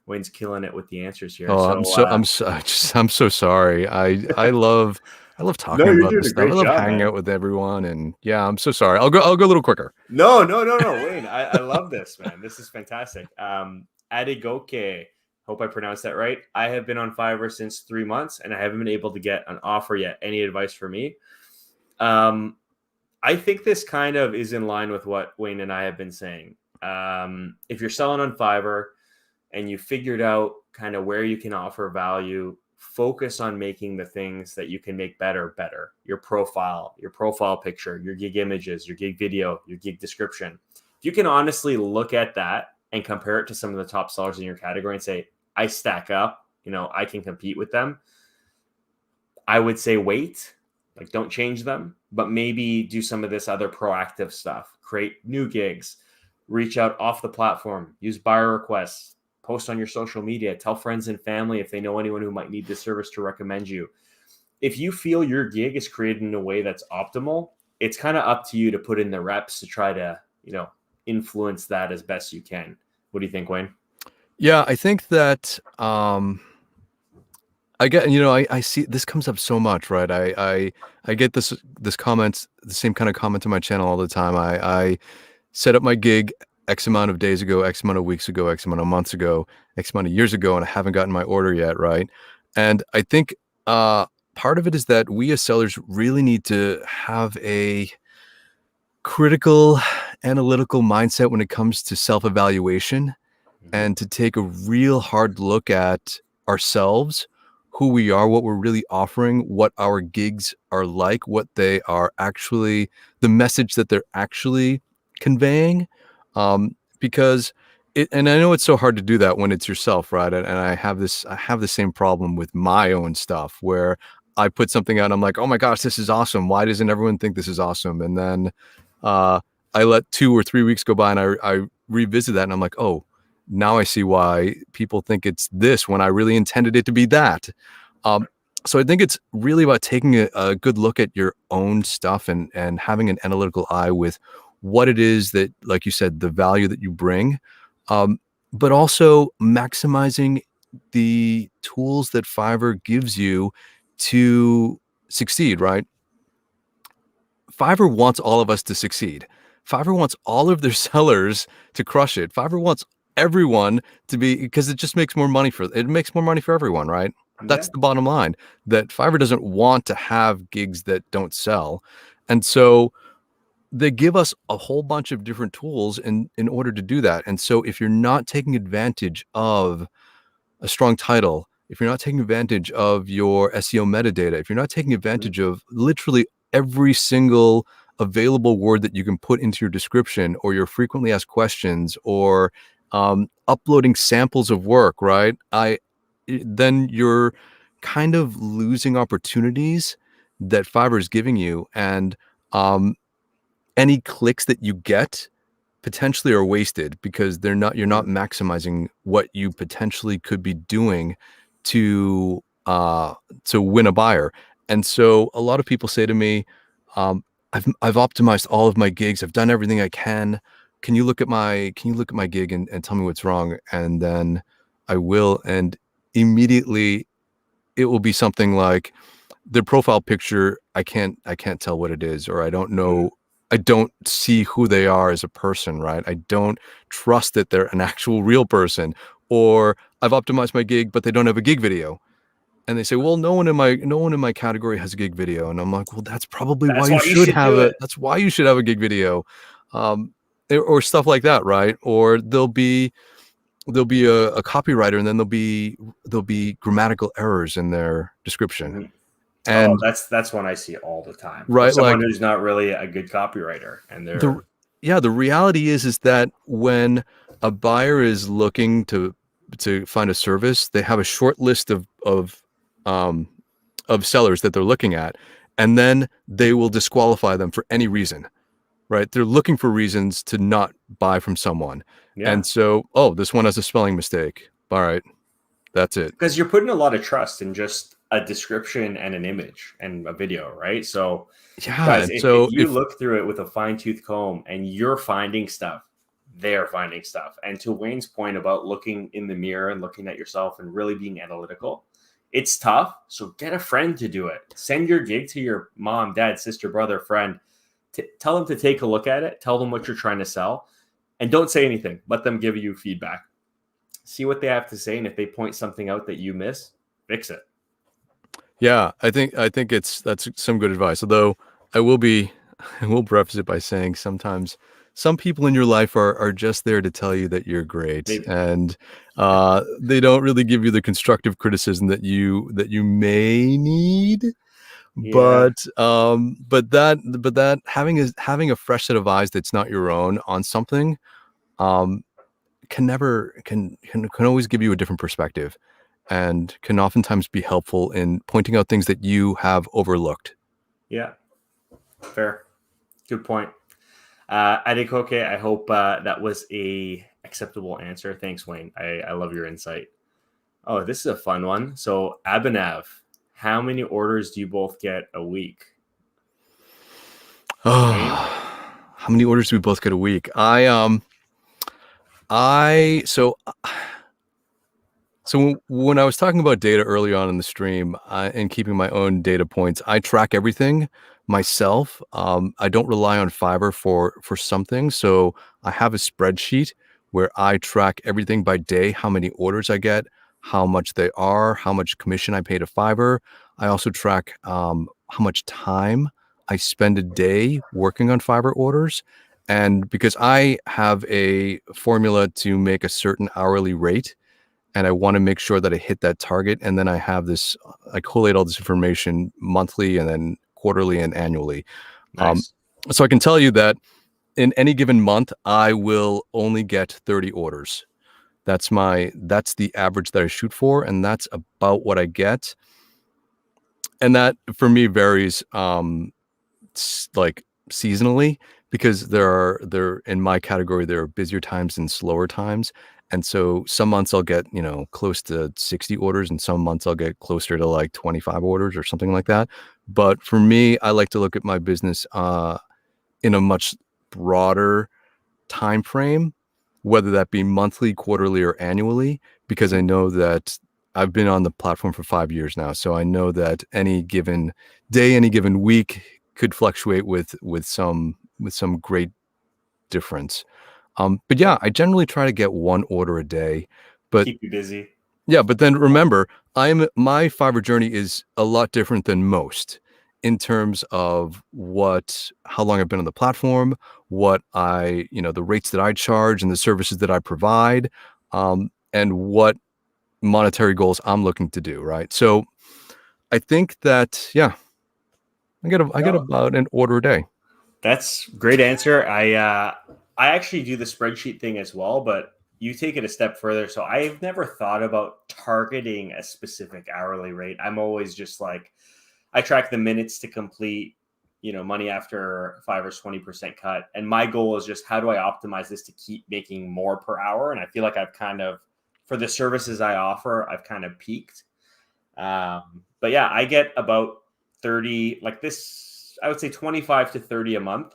Wayne's killing it with the answers here. Oh, I'm so sorry. I love No, talking you're about doing this a stuff. I great love job, hanging man. out with everyone, and yeah, I'm so sorry. I'll go a little quicker. No, Wayne. I love this, man. This is fantastic. Adigoke. Hope I pronounced that right. I have been on Fiverr since 3 months, and I haven't been able to get an offer yet. Any advice for me? I think this kind of is in line with what Wayne and I have been saying. If you're selling on Fiverr and you figured out kind of where you can offer value, focus on making the things that you can make better. Your profile picture, your gig images, your gig video, your gig description. If you can honestly look at that and compare it to some of the top sellers in your category and say, I stack up, I can compete with them, I would say wait. Like, don't change them, but maybe do some of this other proactive stuff. Create new gigs, reach out off the platform, use buyer requests, post on your social media, tell friends and family if they know anyone who might need this service to recommend you. If you feel your gig is created in a way that's optimal, it's kind of up to you to put in the reps to try to, influence that as best you can. What do you think, Wayne? Yeah, I think that I get, I see this comes up so much, right? I get this comments, the same kind of comment on my channel all the time. I set up my gig X amount of days ago, X amount of weeks ago, X amount of months ago, X amount of years ago, and I haven't gotten my order yet, right? And I think part of it is that we as sellers really need to have a critical, analytical mindset when it comes to self-evaluation and to take a real hard look at ourselves, who we are, what we're really offering, what our gigs are like, what they are actually, the message that they're actually conveying. Because and I know it's so hard to do that when it's yourself, right? And I have the same problem with my own stuff where I put something out and I'm like, oh my gosh, this is awesome. Why doesn't everyone think this is awesome? And then I let 2 or 3 weeks go by and I revisit that and I'm like, oh, now I see why people think it's this when I really intended it to be that. So I think it's really about taking a good look at your own stuff and having an analytical eye with what it is that, like you said, the value that you bring, but also maximizing the tools that Fiverr gives you to succeed, right? Fiverr wants all of us to succeed. Fiverr wants all of their sellers to crush it. Fiverr wants everyone to be, because it just makes more money for everyone, right? Yeah. That's the bottom line, that Fiverr doesn't want to have gigs that don't sell. And so they give us a whole bunch of different tools in order to do that. And so if you're not taking advantage of a strong title, if you're not taking advantage of your SEO metadata, if you're not taking Mhm. advantage of literally every single available word that you can put into your description, or your frequently asked questions, or uploading samples of work, right? Then you're kind of losing opportunities that Fiverr is giving you, and um, any clicks that you get potentially are wasted because you're not Mhm. maximizing what you potentially could be doing to win a buyer. And so a lot of people say to me, um, I've optimized all of my gigs, I've done everything I can. Can you look at my gig and tell me what's wrong? And then I will, and immediately it will be something like, their profile picture, I can't tell what it is, or I don't Mhm. know, I don't see who they are as a person, right? I don't trust that they're an actual real person. Or I've optimized my gig, but they don't have a gig video. And they say, well, no one in my category has a gig video. And I'm like, well, that's probably why That's you why you should should have do a it. that's why you should have a gig video. Um, or stuff like that, right? Or there'll be a copywriter, and then there'll be grammatical errors in their description. Mhm. Oh, And that's one I see all the time. Or right, someone like who's not really a good copywriter, and the they're yeah, the reality is that when a buyer is looking to find a service, they have a short list um of sellers that they're looking at, and then they will disqualify them for any reason, right? They're looking for reasons to not buy from someone. yeah. And so, oh, this one has a spelling mistake. All right, that's it. Because you're putting a lot of trust in just a description and an image and a video, right? So, Yeah, guys, and if so you if look through it with a fine tooth comb and you're finding stuff, they're finding stuff. And to Wayne's point about looking in the mirror and looking at yourself and really being analytical, it's tough. So get a friend to do it. Send your gig to your mom, dad, sister, brother, friend. Tell them to take a look at it. Tell them what you're trying to sell, and don't say anything. Let them give you feedback. See what they have to say, and if they point something out that you miss, fix it. Yeah, I think that's some good advice. Although I will be I will preface it by saying sometimes some people in your life are just there to tell you that you're great, They, and they don't really give you the constructive criticism that you may need. yeah, But that having a fresh set of eyes that's not your own on something um, can never can always give you a different perspective, and can oftentimes be helpful in pointing out things that you have overlooked. yeah, fair, good point. Adekoke, I hope that was a acceptable answer. Thanks, Wayne. I love your insight. Oh, this is a fun one. So, Abhinav, how many orders do you both get a week? Wayne? How many orders do we both get a week? I so when I was talking about data early on in the stream, and keeping my own data points, I track everything myself. I don't rely on Fiverr for something, so I have a spreadsheet where I track everything by day: how many orders I get, how much they are, how much commission I pay to Fiverr. I also track how much time I spend a day working on Fiverr orders. And because I have a formula to make a certain hourly rate, and I want to make sure that I hit that target. And then I collate all this information monthly, and then quarterly and annually. Um, Nice. so I can tell you that in any given month, I will only get 30 orders. That's the average that I shoot for, and that's about what I get. And that for me varies like seasonally, because there in my category there are busier times and slower times. And so some months I'll get, close to 60 orders, and some months I'll get closer to like 25 orders or something like that. But for me, I like to look at my business in a much broader time frame, whether that be monthly, quarterly, or annually, because I Mhm. know that I've been on the platform for 5 years now. So I know that any given day, any given week could fluctuate with some great difference. But Yeah. yeah, I generally try to get one order a day. But Keep you busy. yeah, but then remember, my Fiverr journey is a lot different than most, in terms of how long I've been on the platform, the rates that I charge and the services that I provide, and what monetary goals I'm looking to do, right? So I think that, yeah, I get No, about an order a day. that's great answer. I actually do the spreadsheet thing as well, but you take it a step further. So I've never thought about targeting a specific hourly rate. I'm always just like, I track the minutes to complete, money after Fiverr's 20% cut. And my goal is just how do I optimize this to keep making more per hour? And I feel like I've kind of, for the services I offer, I've kind of peaked. But yeah, I get about 30, like this, I would say 25 to 30 a month.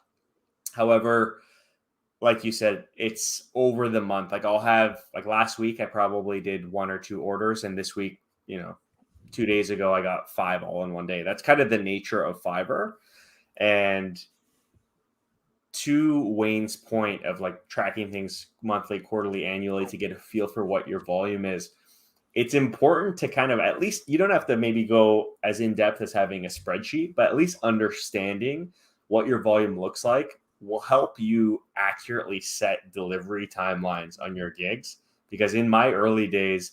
However, like you said, it's over the month. Like I'll have, like last week, I probably did 1 or 2 orders. And this week, 2 days ago, I got 5 all in one day. That's kind of the nature of Fiverr. And to Wayne's point of like tracking things monthly, quarterly, annually to get a feel for what your volume is, it's important to kind of, at least, you don't have to maybe go as in depth as having a spreadsheet, but at least understanding what your volume looks like will help you accurately set delivery timelines on your gigs. Because in my early days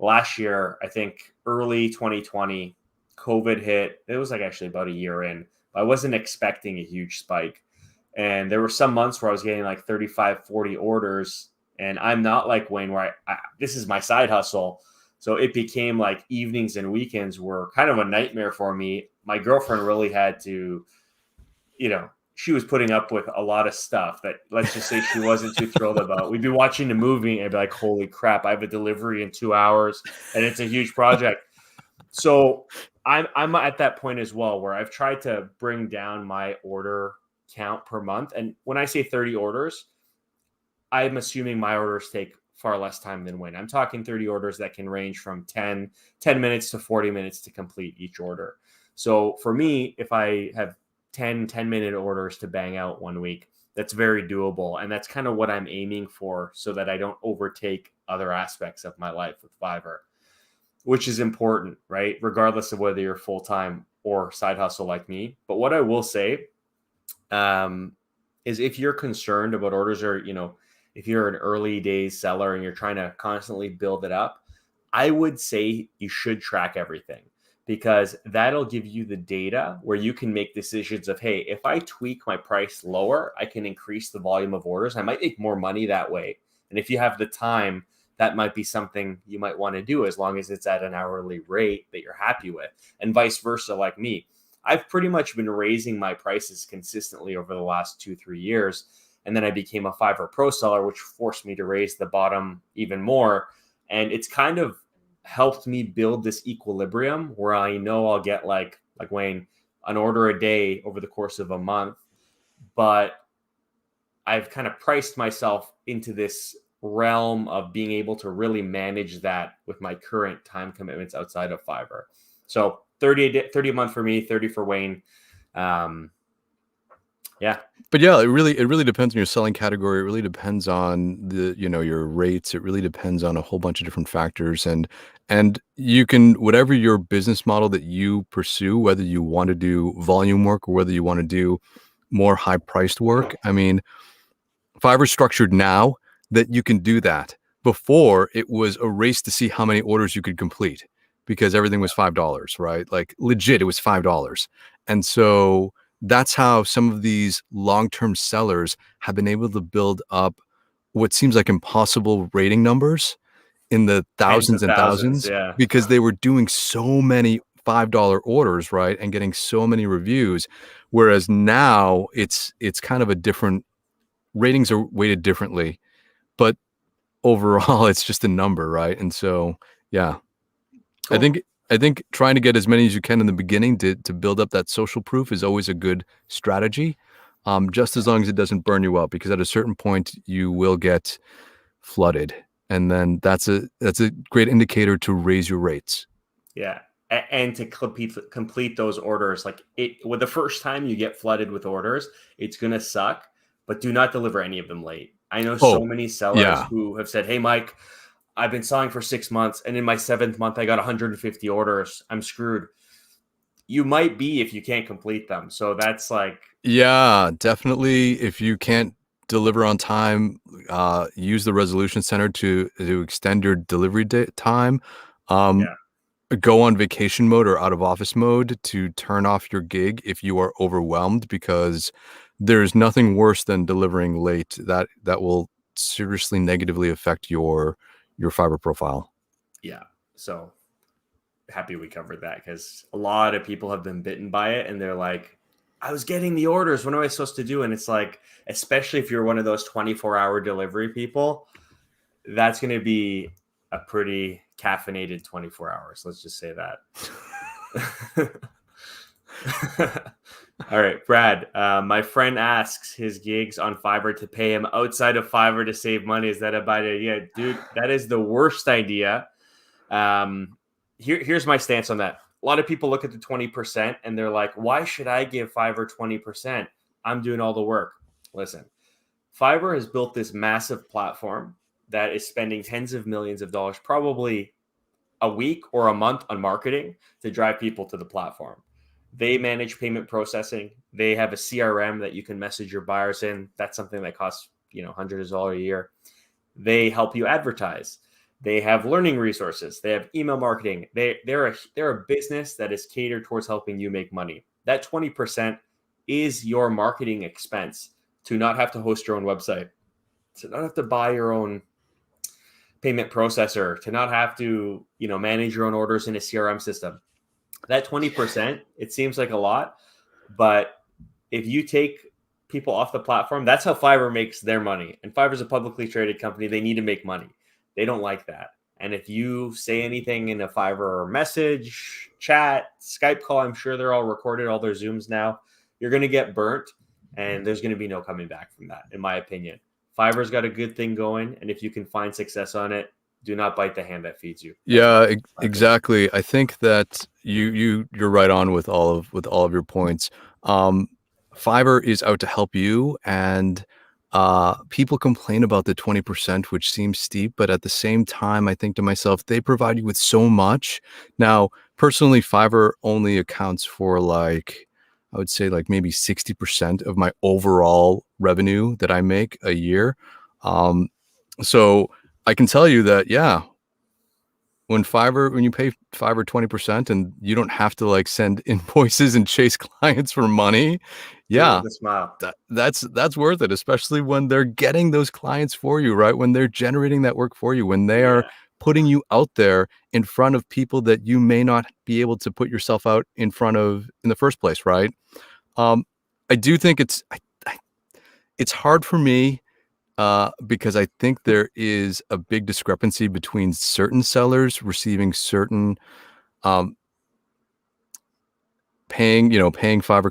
last year, I think early 2020, COVID hit. It was like actually about a year in. I wasn't expecting a huge spike. And there were some months where I was getting like 35, 40 orders. And I'm not like Wayne, where this is my side hustle. So it became like evenings and weekends were kind of a nightmare for me. My girlfriend really had to, she was putting up with a lot of stuff that, let's just say, she wasn't too thrilled about. We'd be watching the movie and be like, holy crap, I have a delivery in 2 hours and it's a huge project. So I'm at that point as well where I've tried to bring down my order count per month. And when I say 30 orders, I'm assuming my orders take far less time than Wayne. I'm talking 30 orders that can range from 10 minutes to 40 minutes to complete each order. So for me, if I have 10-minute orders to bang out one week, that's very doable. And that's kind of what I'm aiming for so that I don't overtake other aspects of my life with Fiverr, which is important, right? Regardless of whether you're full-time or side hustle like me. But what I will say is if you're concerned about orders, or, if you're an early days seller and you're trying to constantly build it up, I would say you should track everything, because that'll give you the data where you can make decisions of, hey, if I tweak my price lower, I can increase the volume of orders. I might make more money that way. And if you have the time, that might be something you might want to do, as long as it's at an hourly rate that you're happy with, and vice versa. Like me, I've pretty much been raising my prices consistently over the last 2-3 years. And then I became a Fiverr Pro seller, which forced me to raise the bottom even more. And it's kind of helped me build this equilibrium where I know I'll get like Wayne, an order a day over the course of a month. But I've kind of priced myself into this realm of being able to really manage that with my current time commitments outside of Fiverr. So 30 a month for me, 30 for Wayne. Yeah. But yeah, it really depends on your selling category. It really depends on your rates. It really depends on a whole bunch of different factors. And you can, whatever your business model that you pursue, whether you want to do volume work or whether you want to do more high priced work. I mean, Fiverr's structured now that you can do that. Before, it was a race to see how many orders you could complete, because everything was $5, right? Like legit, it was $5. And so that's how some of these long-term sellers have been able to build up what seems like impossible rating numbers in the Tens thousands of and thousands. thousands, Yeah. because they were doing so many $5 orders, right? And getting so many reviews. Whereas now it's kind of a different, ratings are weighted differently, but overall it's just a number, right? And so, yeah, I Cool. think I think trying to get as many as you can in the beginning to build up that social proof is always a good strategy, just as long as it doesn't burn you out, because at a certain point you will get flooded, and then that's a great indicator to raise your rates. Yeah. And to complete those orders, like with the first time you get flooded with orders, it's going to suck, but do not deliver any of them late. I know so Oh, many sellers yeah. who have said, hey, Mike, I've been selling for 6 months, and in my 7th month, I got 150 orders. I'm screwed. You might be if you can't complete them. So that's like, Yeah, definitely. If you can't deliver on time, use the resolution center to extend your delivery time. Um, Yeah. Go on vacation mode or out of office mode to turn off your gig if you are overwhelmed, because there's nothing worse than delivering late. That will seriously negatively affect your Fiverr profile. Yeah. So happy we covered that, because a lot of people have been bitten by it and they're like, I was getting the orders. What am I supposed to do? And it's like, especially if you're one of those 24-hour delivery people, that's going to be a pretty caffeinated 24 hours. Let's just say that. All right, Brad. My friend asks his gigs on Fiverr to pay him outside of Fiverr to save money. Is that a bad idea? Dude, that is the worst idea. Here's my stance on that. A lot of people look at the 20% and they're like, why should I give Fiverr 20%? I'm doing all the work. Listen, Fiverr has built this massive platform that is spending tens of millions of dollars, probably a week or a month on marketing to drive people to the platform. They manage payment processing. They have a CRM that you can message your buyers in. That's something that costs, hundreds of dollars a year. They help you advertise. They have learning resources. They have email marketing. They're a business that is catered towards helping you make money. That 20% is your marketing expense to not have to host your own website, to not have to buy your own payment processor, to not have to, manage your own orders in a CRM system. That 20%, it seems like a lot, but if you take people off the platform, that's how Fiverr makes their money. And Fiverr is a publicly traded company. They need to make money. They don't like that. And if you say anything in a Fiverr message, chat, Skype call, I'm sure they're all recorded, all their Zooms now, you're going to get burnt, and there's going to be no coming back from that, in my opinion. Fiverr's got a good thing going, and if you can find success on it, do not bite the hand that feeds you. Yeah, exactly. I think that you're right on with all of your points. Fiverr is out to help you, and people complain about the 20%, which seems steep, but at the same time, I think to myself, they provide you with so much. Now, personally, Fiverr only accounts for I would say maybe 60% of my overall revenue that I make a year. So I can tell you that, yeah, when you pay Fiverr 20% and you don't have to send invoices and chase clients for money, Do it yeah, with a smile. that's worth it, especially when they're getting those clients for you, right? When they're generating that work for you, when they are Yeah. putting you out there in front of people that you may not be able to put yourself out in front of in the first place, right? Um, I do think it's hard for me because I think there is a big discrepancy between certain sellers receiving certain um, paying Fiverr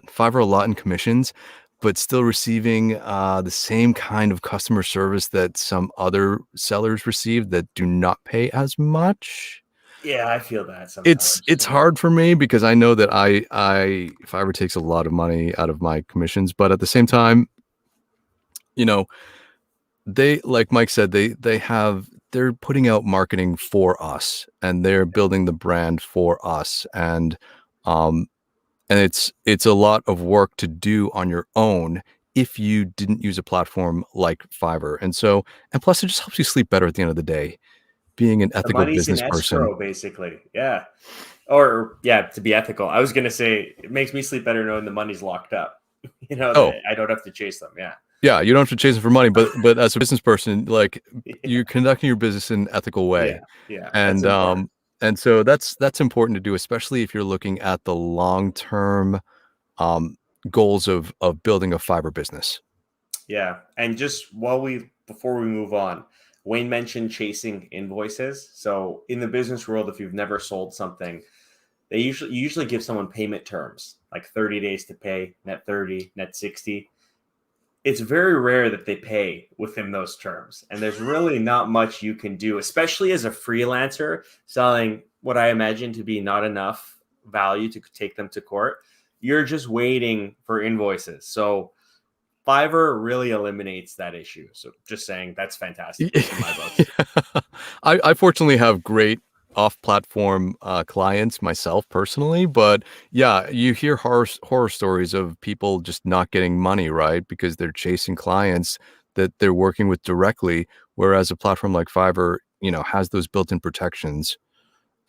Fiverr a lot in commissions, but still receiving the same kind of customer service that some other sellers receive that do not pay as much. Yeah, I feel that sometimes. It's hard for me because I know that I Fiverr takes a lot of money out of my commissions, but at the same time, you know, they, like Mike said, they're putting out marketing for us, and they're building the brand for us, um and it's a lot of work to do on your own if you didn't use a platform like Fiverr. And plus it just helps you sleep better at the end of the day, being an The ethical money's in business person. escrow, basically. Yeah. Or yeah, to be ethical. I was gonna say it makes me sleep better knowing the money's locked up. Oh, That I don't have to chase them. Yeah. yeah, you don't have to chase it for money, but as a business person, Yeah. you're conducting your business in an ethical Yeah. way. Yeah. That's And important. so that's important to do, especially if you're looking at the long-term um goals of building a Fiverr business. Yeah. And just before we move on, Wayne mentioned chasing invoices. So in the business world, if you've never sold something, you usually give someone payment terms like 30 days to pay, net 30, net 60. It's very rare that they pay within those terms. And there's really not much you can do, especially as a freelancer selling what I imagine to be not enough value to take them to court. You're just waiting for invoices. So Fiverr really eliminates that issue. So just saying that's fantastic in my books. I fortunately have great off-platform clients myself personally, but yeah, you hear horror stories of people just not getting money, right? Because they're chasing clients that they're working with directly, whereas a platform like Fiverr, has those built-in protections.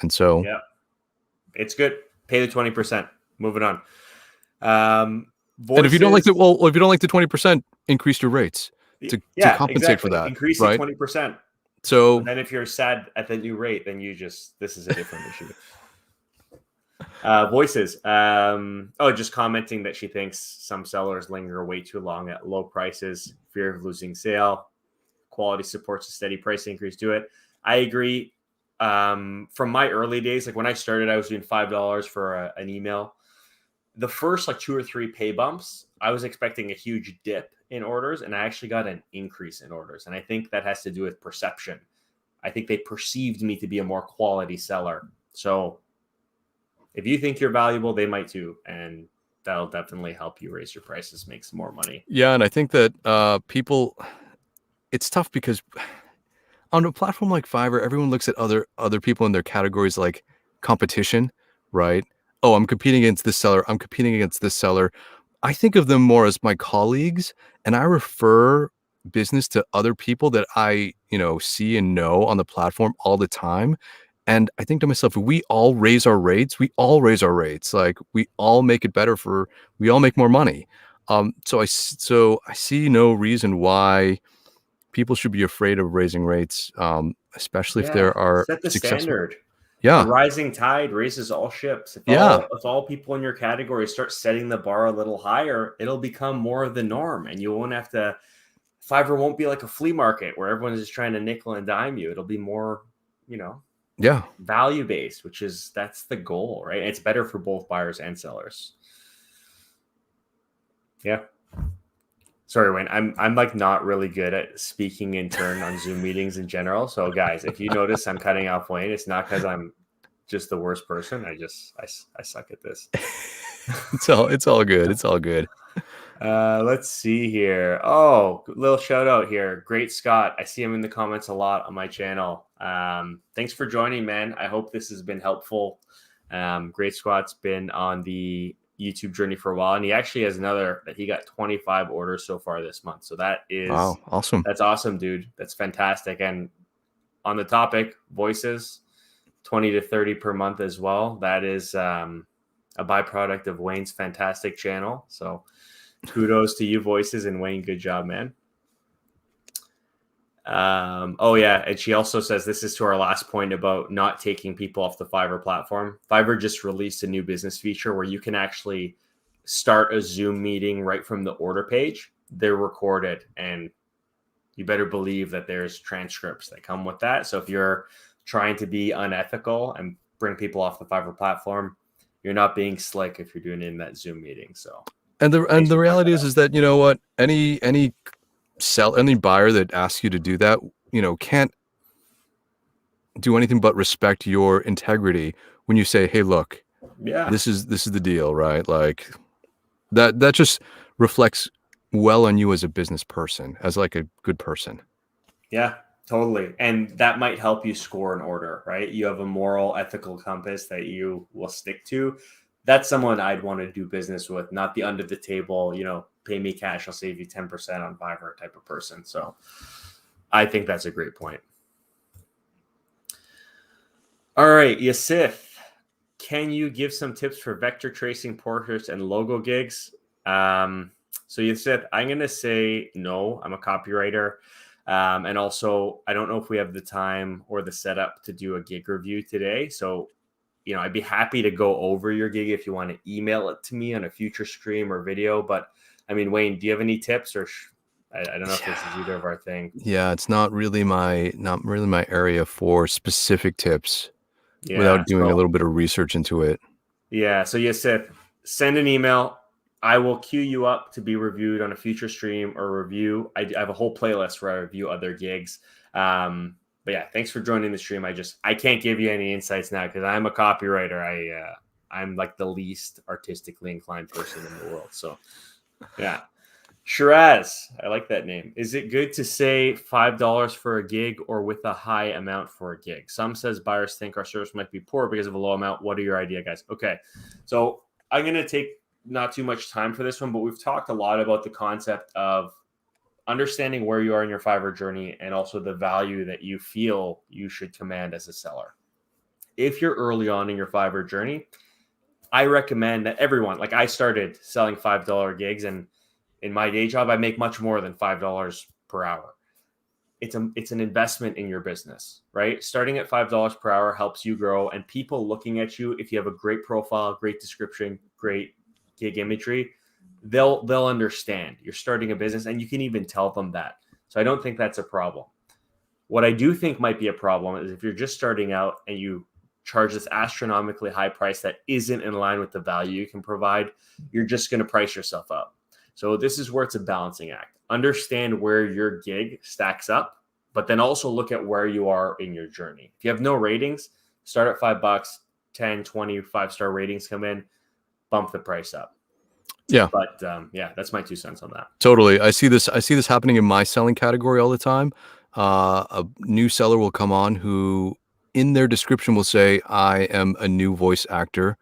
And so, Yeah, it's good. Pay the 20%. Moving on. Um, and if you don't like Voices. if you don't like the 20%, increase your rates to Yeah, compensate for exactly. that, Increase it right? 20%. But So, then if you're sad at the new rate, then this is a different issue. Voices. Just commenting that she thinks some sellers linger way too long at low prices, fear of losing sale. Quality supports a steady price increase to it. I agree. From my early days, like when I started, I was doing $5 for an email. The first like 2 or 3 pay bumps, I was expecting a huge dip in orders, and I actually got an increase in orders. And I think that has to do with perception. I think they perceived me to be a more quality seller. So if you think you're valuable, they might too. And that'll definitely help you raise your prices, make some more money. yeah, and I think that people, it's tough because on a platform like Fiverr, everyone looks at other people in their categories like competition, right? Oh, I'm competing against this seller. I'm competing against this seller. I think of them more as my colleagues, and I refer business to other people that I, see and know on the platform all the time. And I think to myself, if we all raise our rates, we all raise our rates. Like we all make it better we all make more money. So I see no reason why people should be afraid of raising rates, especially if Yeah, there are set the successful. standard. A Yeah, rising tide raises all ships. If yeah, all people in your category start setting the bar a little higher, it'll become more of the norm, and you won't have to. Fiverr won't be like a flea market where everyone's just trying to nickel and dime you. It'll be more, yeah. value based, that's the goal, right? It's better for both buyers and sellers. Yeah. Sorry, Wayne. I'm like not really good at speaking in turn on Zoom meetings in general. So guys, if you notice I'm cutting off Wayne, it's not because I'm just the worst person. I suck at this. It's all good. It's all good. Let's see here. Oh, little shout out here. Great Scott. I see him in the comments a lot on my channel. Thanks for joining, man. I hope this has been helpful. Great Scott's been on the YouTube journey for a while, and he actually has another that he got 25 orders so far this month. So Wow, awesome. that's awesome, dude. That's fantastic. And on the topic, voices, 20 to 30 per month as well. That is a byproduct of Wayne's fantastic channel. So kudos to you, Voices, and Wayne. Good job, man. And she also says this is to our last point about not taking people off the Fiverr platform. Fiverr just released a new business feature where you can actually start a Zoom meeting right from the order page. They're recorded, and you better believe that there's transcripts that come with that. So if you're trying to be unethical and bring people off the Fiverr platform, you're not being slick if you're doing it in that Zoom meeting. So And the reality is that, you know what, any buyer that asks you to do that, can't do anything but respect your integrity when you say, hey, look, yeah, this is the deal, right? Like that just reflects well on you as a business person, as like a good person. yeah, totally. And that might help you score an order, right? You have a moral, ethical compass that you will stick to. That's someone I'd want to do business with, not the under the table, pay me cash, I'll save you 10% on Fiverr type of person. So I think that's a great point. All right, Yasif, can you give some tips for vector tracing portraits and logo gigs? So Yasif, I'm going to say no. I'm a copywriter. And also, I don't know if we have the time or the setup to do a gig review today. So, I'd be happy to go over your gig if you want to email it to me on a future stream or video. But I mean, Wayne, do you have any tips or I don't know if this is either of our thing. Yeah, it's not really my area for specific tips Yeah. without doing a little bit of research into it. Yeah. So Yasif, send an email. I will queue you up to be reviewed on a future stream or review. I have a whole playlist where I review other gigs. But yeah, thanks for joining the stream. I can't give you any insights now because I'm a copywriter. I'm like the least artistically inclined person in the world. So yeah. Shiraz, I like that name. Is it good to say $5 for a gig or with a high amount for a gig? Some says buyers think our service might be poor because of a low amount. What are your idea, guys? Okay, so I'm going to take not too much time for this one, but we've talked a lot about the concept of understanding where you are in your Fiverr journey and also the value that you feel you should command as a seller. If you're early on in your Fiverr journey, I recommend that everyone, like I started selling $5 gigs, and in my day job, I make much more than $5 per hour. It's an investment in your business, right? Starting at $5 per hour helps you grow, and people looking at you, if you have a great profile, great description, great gig imagery, they'll understand you're starting a business, and you can even tell them that. So I don't think that's a problem. What I do think might be a problem is if you're just starting out and you charge this astronomically high price that isn't in line with the value you can provide, you're just going to price yourself up. So this is where it's a balancing act. Understand where your gig stacks up, but then also look at where you are in your journey. If you have no ratings, start at $5, 10, 20, 5-star ratings come in, bump the price up. Yeah. But yeah, that's my 2 cents on that. Totally. I see this happening in my selling category all the time. A new seller will come on who in their description will say, I am a new voice actor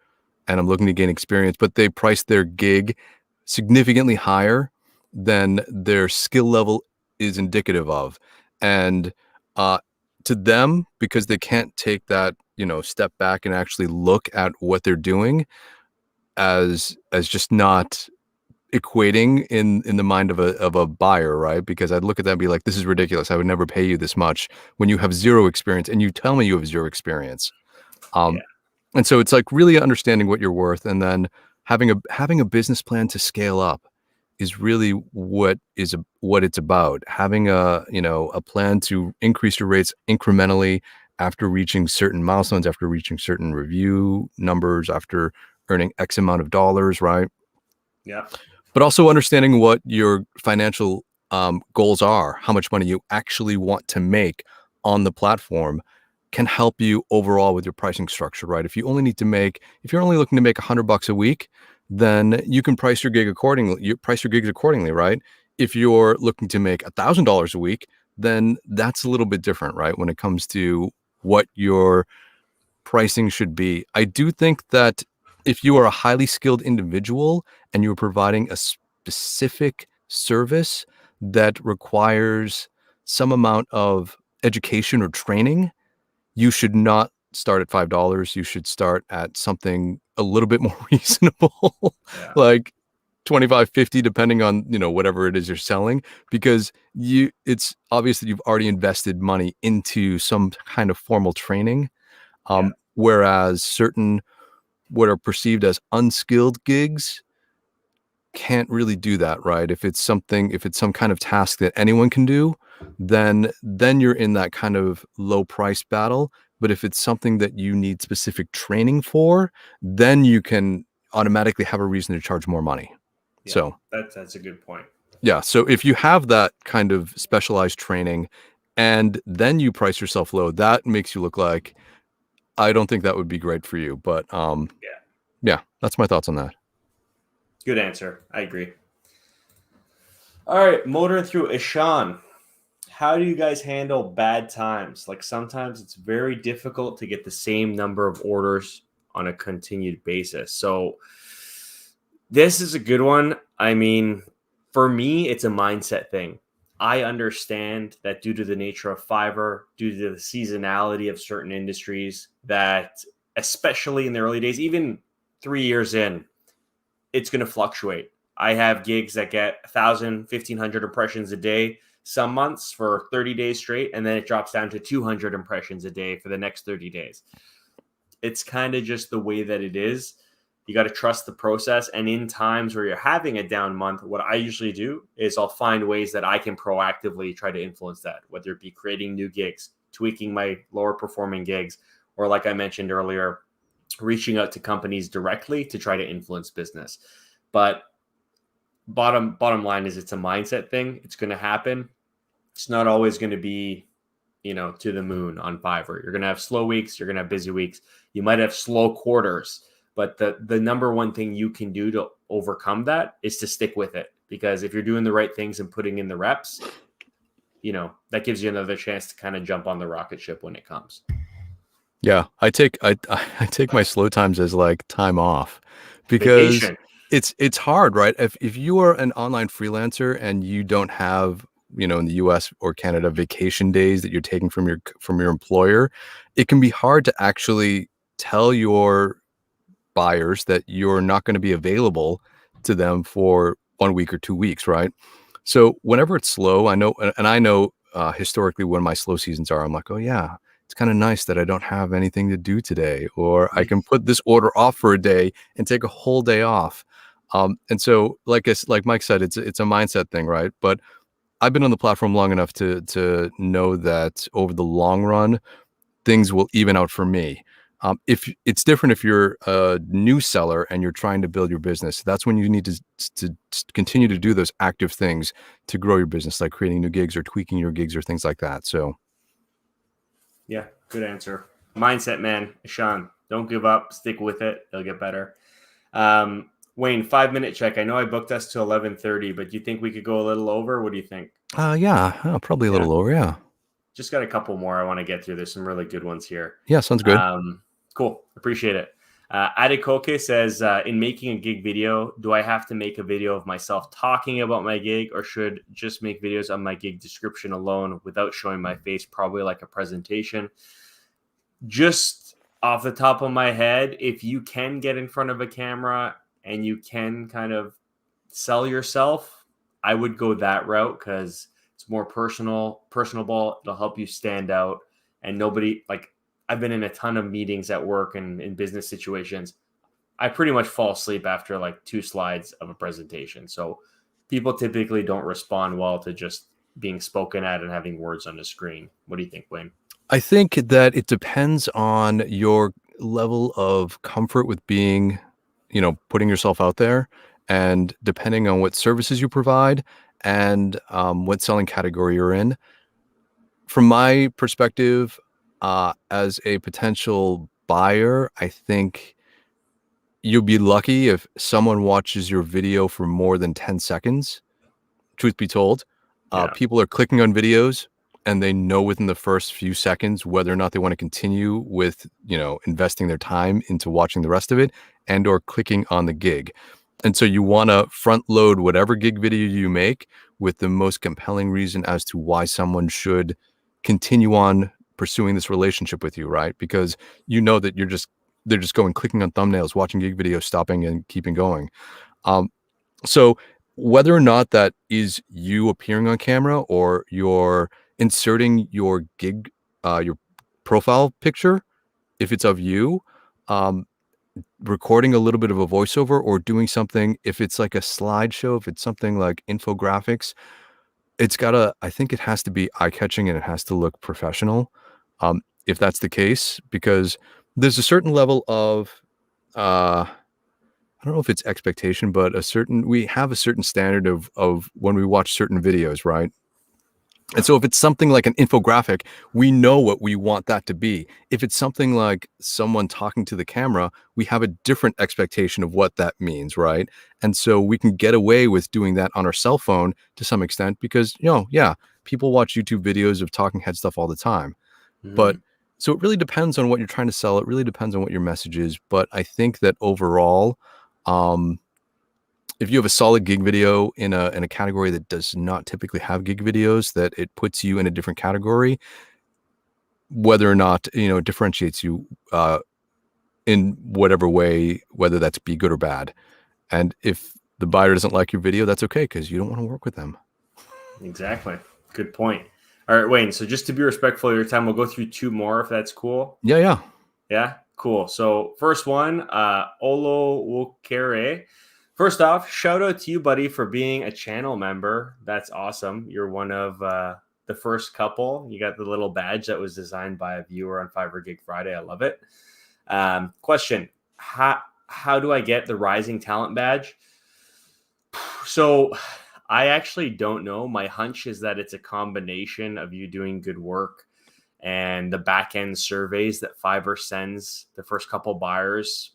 and I'm looking to gain experience, but they price their gig significantly higher than their skill level is indicative of. And to them, because they can't take that, step back and actually look at what they're doing as just not equating in the mind of a buyer, right? Because I'd look at that and be like, this is ridiculous. I would never pay you this much when you have zero experience and you tell me you have zero experience. Yeah. And so it's like really understanding what you're worth, and then having a business plan to scale up is really what it's about. Having a plan to increase your rates incrementally after reaching certain milestones, after reaching certain review numbers, after earning X amount of dollars, right? Yeah. But also understanding what your financial goals are, how much money you actually want to make on the platform can help you overall with your pricing structure, right? If you're only looking to make $100 a week, then you can price your gig accordingly. You price your gigs accordingly, right? If you're looking to make $1,000 a week, then that's a little bit different, right? When it comes to what your pricing should be. I do think that if you are a highly skilled individual and you're providing a specific service that requires some amount of education or training, you should not start at $5. You should start at something a little bit more reasonable, Yeah. like 25, 50, depending on, whatever it is you're selling, because it's obvious that you've already invested money into some kind of formal training. Whereas certain what are perceived as unskilled gigs can't really do that, right? If it's some kind of task that anyone can do, then you're in that kind of low price battle. But if it's something that you need specific training for, then you can automatically have a reason to charge more money. Yeah, So that's a good point. Yeah. So if you have that kind of specialized training and then you price yourself low, that makes you look like, I don't think that would be great for you. But yeah, that's my thoughts on that. Good answer. I agree. All right, motoring through. Ishan, how do you guys handle bad times? Like sometimes it's very difficult to get the same number of orders on a continued basis. So this is a good one. I mean, for me, it's a mindset thing. I understand that due to the nature of Fiverr, due to the seasonality of certain industries, that especially in the early days, even 3 years in, it's going to fluctuate. I have gigs that get 1,000, 1,500 impressions a day, some months for 30 days straight, and then it drops down to 200 impressions a day for the next 30 days. It's kind of just the way that it is. You got to trust the process. And in times where you're having a down month, what I usually do is I'll find ways that I can proactively try to influence that, whether it be creating new gigs, tweaking my lower performing gigs, or like I mentioned earlier, reaching out to companies directly to try to influence business. But bottom line is it's a mindset thing. It's going to happen. It's not always going to be, to the moon on Fiverr. You're going to have slow weeks. You're going to have busy weeks. You might have slow quarters. But the number one thing you can do to overcome that is to stick with it, because if you're doing the right things and putting in the reps, that gives you another chance to kind of jump on the rocket ship when it comes. Yeah, I take my slow times as like time off, because Vacation. it's hard, right? If you are an online freelancer and you don't have, in the US or Canada, vacation days that you're taking from your employer, it can be hard to actually tell your buyers that you're not going to be available to them for 1 week or 2 weeks, right? So whenever it's slow, I know, and I know historically when my slow seasons are, I'm like, oh yeah, it's kind of nice that I don't have anything to do today, or I can put this order off for a day and take a whole day off. And so, like Mike said, it's a mindset thing, right? But I've been on the platform long enough to know that over the long run, things will even out for me. If it's different, if you're a new seller and you're trying to build your business, that's when you need to continue to do those active things to grow your business, like creating new gigs or tweaking your gigs or things like that. So, Yeah, good answer. Mindset, man. Sean, don't give up. Stick with it. It'll get better. Wayne, 5-minute check. I know I booked us to 11:30, but do you think we could go a little over? What do you think? yeah, probably a Yeah, little lower. Yeah, just got a couple more I want to get through. There's some really good ones here. yeah, sounds good. Cool. Appreciate it. Adekoke says, in making a gig video, do I have to make a video of myself talking about my gig, or should just make videos on my gig description alone without showing my face, probably like a presentation? Just off the top of my head, if you can get in front of a camera and you can kind of sell yourself, I would go that route because it's more personable. It'll help you stand out. And nobody, like, I've been in a ton of meetings at work and in business situations. I pretty much fall asleep after like 2 slides of a presentation. So people typically don't respond well to just being spoken at and having words on the screen. What do you think, Wayne? I think that it depends on your level of comfort with being, putting yourself out there, and depending on what services you provide and what selling category you're in. From my perspective, as a potential buyer, I think you'll be lucky if someone watches your video for more than 10 seconds. Truth be told, Yeah. people are clicking on videos and they know within the first few seconds whether or not they want to continue with, investing their time into watching the rest of it and or clicking on the gig. And so you want to front load whatever gig video you make with the most compelling reason as to why someone should continue on pursuing this relationship with you, right? Because you know that they're just going clicking on thumbnails, watching gig videos, stopping and keeping going. Um, so whether or not that is you appearing on camera or you're inserting your gig, your profile picture, if it's of you, um, recording a little bit of a voiceover or doing something, if it's like a slideshow, if it's something like infographics, I think it has to be eye-catching and it has to look professional. If that's the case, because there's a certain level of, I don't know if it's expectation, but we have a certain standard of when we watch certain videos, right? And so if it's something like an infographic, we know what we want that to be. If it's something like someone talking to the camera, we have a different expectation of what that means, right? And so we can get away with doing that on our cell phone to some extent because, yeah, people watch YouTube videos of talking head stuff all the time. But Mhm. so it really depends on what you're trying to sell. It really depends on what your message is. But I think that overall, um, if you have a solid gig video in a category that does not typically have gig videos, that it puts you in a different category, whether or not, it differentiates you in whatever way, whether that's be good or bad. And if the buyer doesn't like your video, that's okay because you don't want to work with them. Exactly. Good point. All right, Wayne. So just to be respectful of your time, we'll go through 2 more if that's cool. Yeah, yeah. Yeah, cool. So first one, Olo Wokere. First off, shout out to you, buddy, for being a channel member. That's awesome. You're one of the first couple. You got the little badge that was designed by a viewer on Fiverr Gig Friday. I love it. Question: How do I get the Rising Talent badge? So I actually don't know. My hunch is that it's a combination of you doing good work and the back end surveys that Fiverr sends the first couple buyers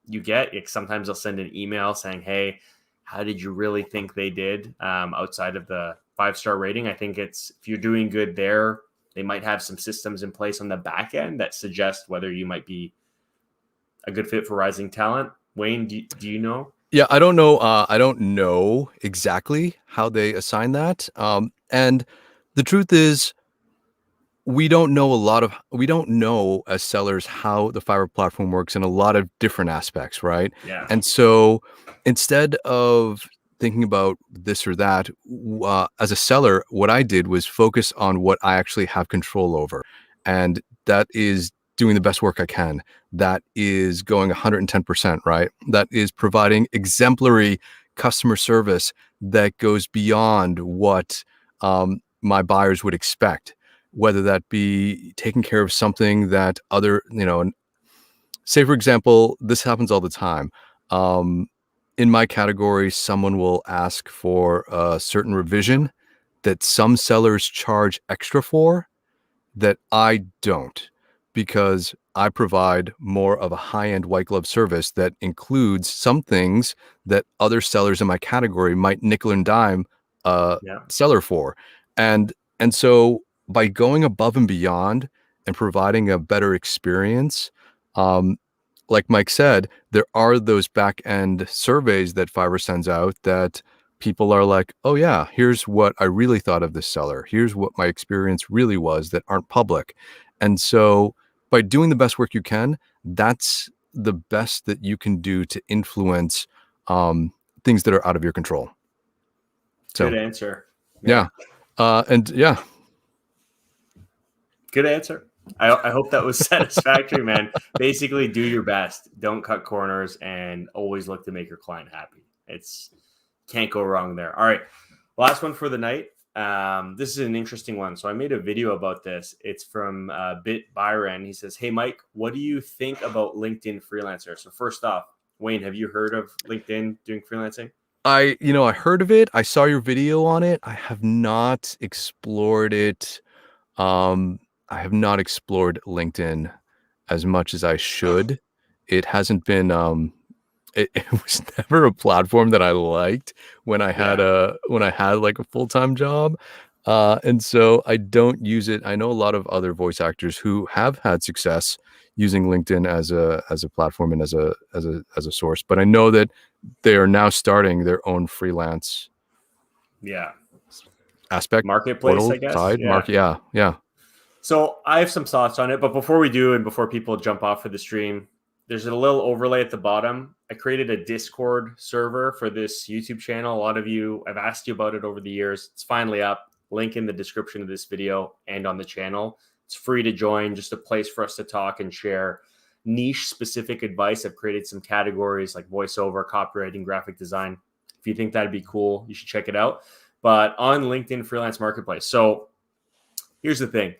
you get. Sometimes they'll send an email saying, hey, how did you really think they did outside of the 5-star rating. I think it's, if you're doing good there, they might have some systems in place on the back end that suggest whether you might be a good fit for rising talent. Wayne, do you know? Yeah, I don't know. I don't know exactly how they assign that. And the truth is, we don't know as sellers how the Fiverr platform works in a lot of different aspects, right? Yeah. And so instead of thinking about this or that, as a seller, what I did was focus on what I actually have control over. And that is doing the best work I can. That is going 110%, right? That is providing exemplary customer service that goes beyond what my buyers would expect, whether that be taking care of something that other, say, for example, this happens all the time. Um, in my category, someone will ask for a certain revision that some sellers charge extra for that I don't, because I provide more of a high-end white glove service that includes some things that other sellers in my category might nickel and dime a Yeah. seller for. And so by going above and beyond and providing a better experience, um, like Mike said, there are those back end surveys that Fiverr sends out that people are like, oh yeah, here's what I really thought of this seller. Here's what my experience really was that aren't public. And so by doing the best work you can, that's the best that you can do to influence things that are out of your control. So, Good answer. yeah. And yeah. Good answer. I hope that was satisfactory, man. Basically, do your best. Don't cut corners and always look to make your client happy. It's can't go wrong there. All right. Last one for the night. This is an interesting one. So I made a video about this. It's from Bit Byron. He says, hey, Mike, what do you think about LinkedIn Freelancer? So first off, Wayne, have you heard of LinkedIn doing freelancing? I heard of it. I saw your video on it. I have not explored it. I have not explored LinkedIn as much as I should. It hasn't been it was never a platform that I liked when I had Yeah. like a full-time job. And so I don't use it. I know a lot of other voice actors who have had success using LinkedIn as a platform and as a source, but I know that they are now starting their own freelance Yeah. aspect, Marketplace, portal I guess. side Yeah. market. Yeah, yeah. So I have some thoughts on it, but before we do, and before people jump off of the stream, there's a little overlay at the bottom. I created a Discord server for this YouTube channel. A lot of you, I've asked you about it over the years. It's finally up. Link in the description of this video and on the channel. It's free to join, just a place for us to talk and share niche specific advice. I've created some categories like voiceover, copywriting, graphic design. If you think that'd be cool, you should check it out. But on LinkedIn Freelance Marketplace. So here's the thing.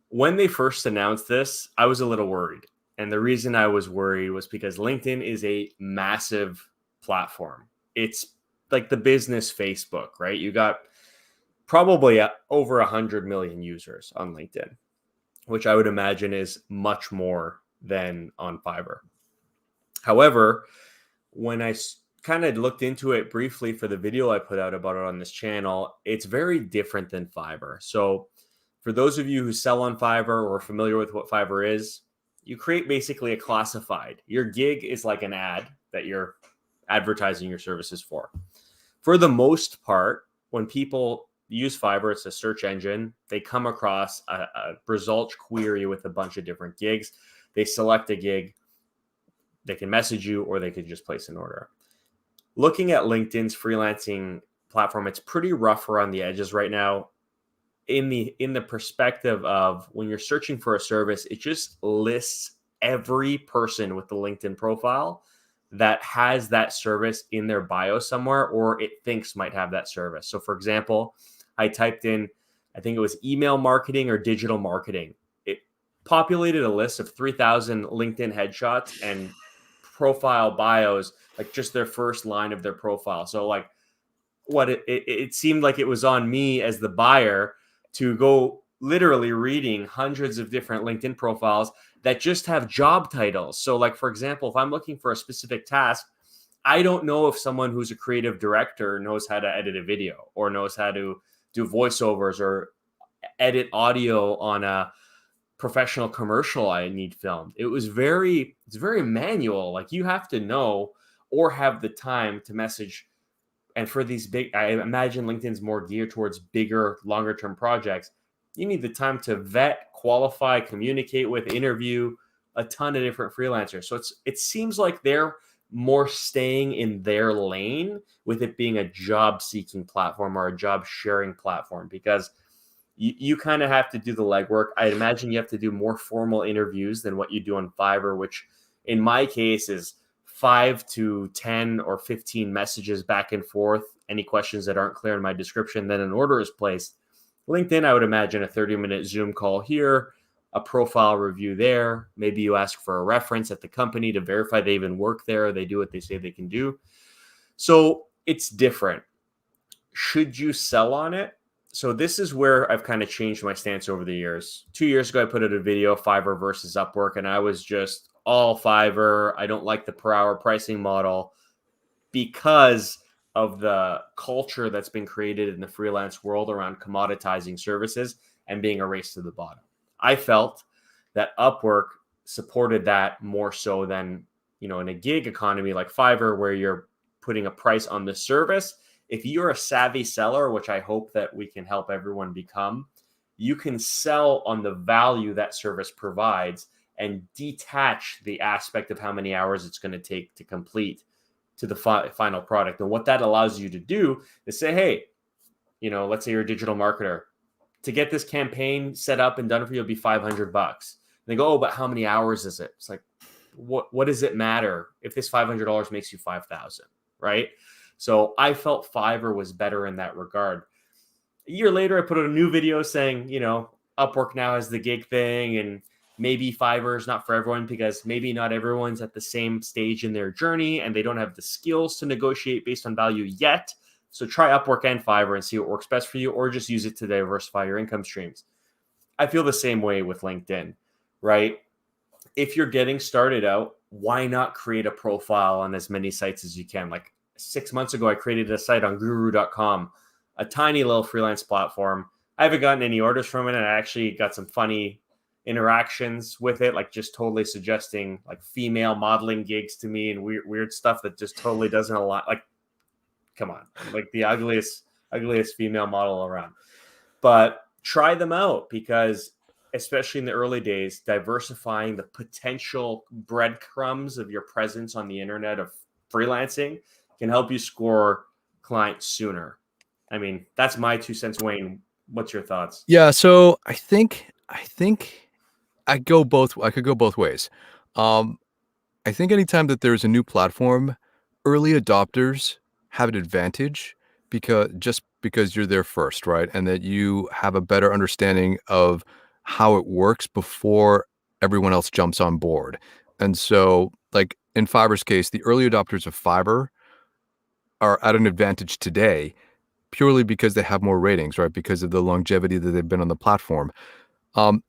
When they first announced this, I was a little worried. And the reason I was worried was because LinkedIn is a massive platform. It's like the business Facebook, right? You got probably over 100 million users on LinkedIn, which I would imagine is much more than on Fiverr. However, when I kind of looked into it briefly for the video I put out about it on this channel, it's very different than Fiverr. So for those of you who sell on Fiverr or are familiar with what Fiverr is, you create basically a classified. Your gig is like an ad that you're advertising your services for. For the most part, when people use Fiverr, it's a search engine. They come across a result query with a bunch of different gigs. They select a gig. They can message you or they could just place an order. Looking at LinkedIn's freelancing platform, it's pretty rough around the edges right now. In the perspective of when you're searching for a service, it just lists every person with the LinkedIn profile that has that service in their bio somewhere, or it thinks might have that service. So for example, I typed in, I think it was email marketing or digital marketing. It populated a list of 3,000 LinkedIn headshots and profile bios, like just their first line of their profile. So like what it seemed like it was on me as the buyer to go literally reading hundreds of different LinkedIn profiles that just have job titles. So like, for example, if I'm looking for a specific task, I don't know if someone who's a creative director knows how to edit a video or knows how to do voiceovers or edit audio on a professional commercial I need filmed. It's very manual. Like you have to know or have the time to message. And for these big, I imagine LinkedIn's more geared towards bigger, longer term projects. You need the time to vet, qualify, communicate with, interview a ton of different freelancers. So it seems like they're more staying in their lane with it being a job seeking platform or a job sharing platform, because you kind of have to do the legwork. I imagine you have to do more formal interviews than what you do on Fiverr, which in my case is 5 to 10 or 15 messages back and forth. Any questions that aren't clear in my description, then an order is placed. LinkedIn, I would imagine a 30-minute Zoom call here, a profile review there. Maybe you ask for a reference at the company to verify they even work there. They do what they say they can do. So it's different. Should you sell on it? So this is where I've kind of changed my stance over the years. 2 years ago, I put out a video, Fiverr versus Upwork, and I was just all Fiverr. I don't like the per hour pricing model because of the culture that's been created in the freelance world around commoditizing services and being a race to the bottom. I felt that Upwork supported that more so than, in a gig economy like Fiverr, where you're putting a price on the service. If you're a savvy seller, which I hope that we can help everyone become, you can sell on the value that service provides and detach the aspect of how many hours it's going to take to complete to the final product. And what that allows you to do is say, hey, let's say you're a digital marketer. To get this campaign set up and done for you, it'll be $500. And they go, oh, but how many hours is it? It's like, what does it matter if this $500 makes you 5,000, right? So I felt Fiverr was better in that regard. A year later, I put out a new video saying, Upwork now has the gig thing, and maybe Fiverr is not for everyone because maybe not everyone's at the same stage in their journey and they don't have the skills to negotiate based on value yet. So try Upwork and Fiverr and see what works best for you, or just use it to diversify your income streams. I feel the same way with LinkedIn, right? If you're getting started out, why not create a profile on as many sites as you can? Like 6 months ago, I created a site on guru.com, a tiny little freelance platform. I haven't gotten any orders from it, and I actually got some funny interactions with it, like just totally suggesting like female modeling gigs to me and weird stuff that just totally doesn't align. Like, come on, like the ugliest female model around. But try them out, because especially in the early days, diversifying the potential breadcrumbs of your presence on the internet of freelancing can help you score clients sooner. I mean, that's my 2 cents, Wayne. What's your thoughts? Yeah, so I think I could go both ways. I think anytime that there's a new platform, early adopters have an advantage because you're there first, right? And that you have a better understanding of how it works before everyone else jumps on board. And so, like in Fiverr's case, the early adopters of Fiverr are at an advantage today purely because they have more ratings, right? Because of the longevity that they've been on the platform. Um,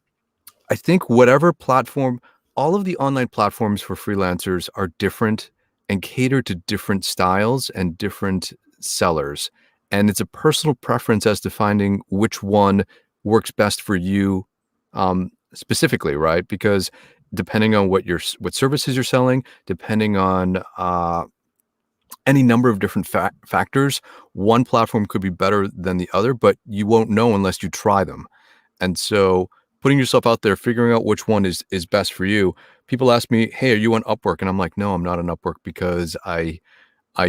I think whatever platform, all of the online platforms for freelancers are different and cater to different styles and different sellers. And it's a personal preference as to finding which one works best for you specifically, right? Because depending on what services you're selling, depending on any number of different factors, one platform could be better than the other, but you won't know unless you try them. And so putting yourself out there, figuring out which one is best for you. People ask me, hey, are you on Upwork? And I'm like, no, I'm not on Upwork because I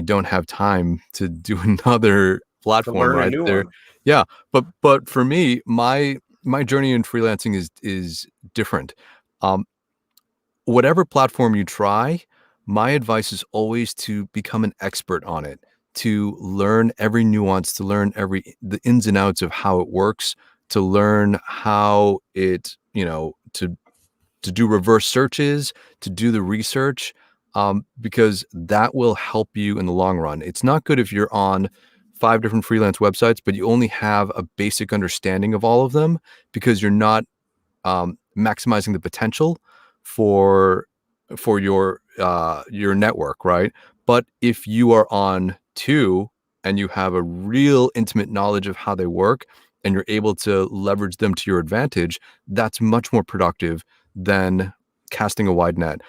don't have time to do another To platform learn a right new there. one. Yeah. But for me, my journey in freelancing is different. Whatever platform you try, my advice is always to become an expert on it, to learn every nuance, to learn the ins and outs of how it works, to learn how it, to do reverse searches, to do the research, because that will help you in the long run. It's not good if you're on 5 different freelance websites, but you only have a basic understanding of all of them, because you're not maximizing the potential for your network, right? But if you are on two and you have a real intimate knowledge of how they work and you're able to leverage them to your advantage, that's much more productive than casting a wide net.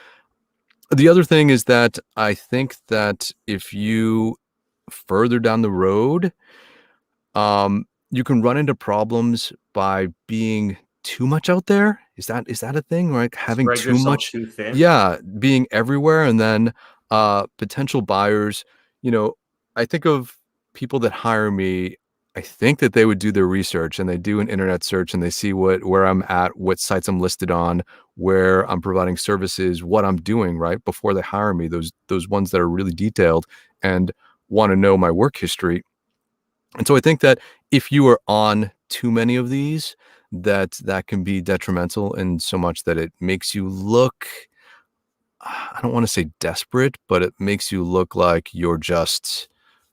The other thing is that I think that if you further down the road, you can run into problems by being too much out there. Is that a thing, right? Having Spread too yourself much, too thin. yeah, being everywhere, and then potential buyers, you know, I think of people that hire me. I think that they would do their research and they do an internet search and they see where I'm at, what sites I'm listed on, where I'm providing services, what I'm doing, right? Before they hire me, those ones that are really detailed and want to know my work history. And so I think that if you are on too many of these, that can be detrimental in so much that it makes you look, I don't want to say desperate, but it makes you look like you're just,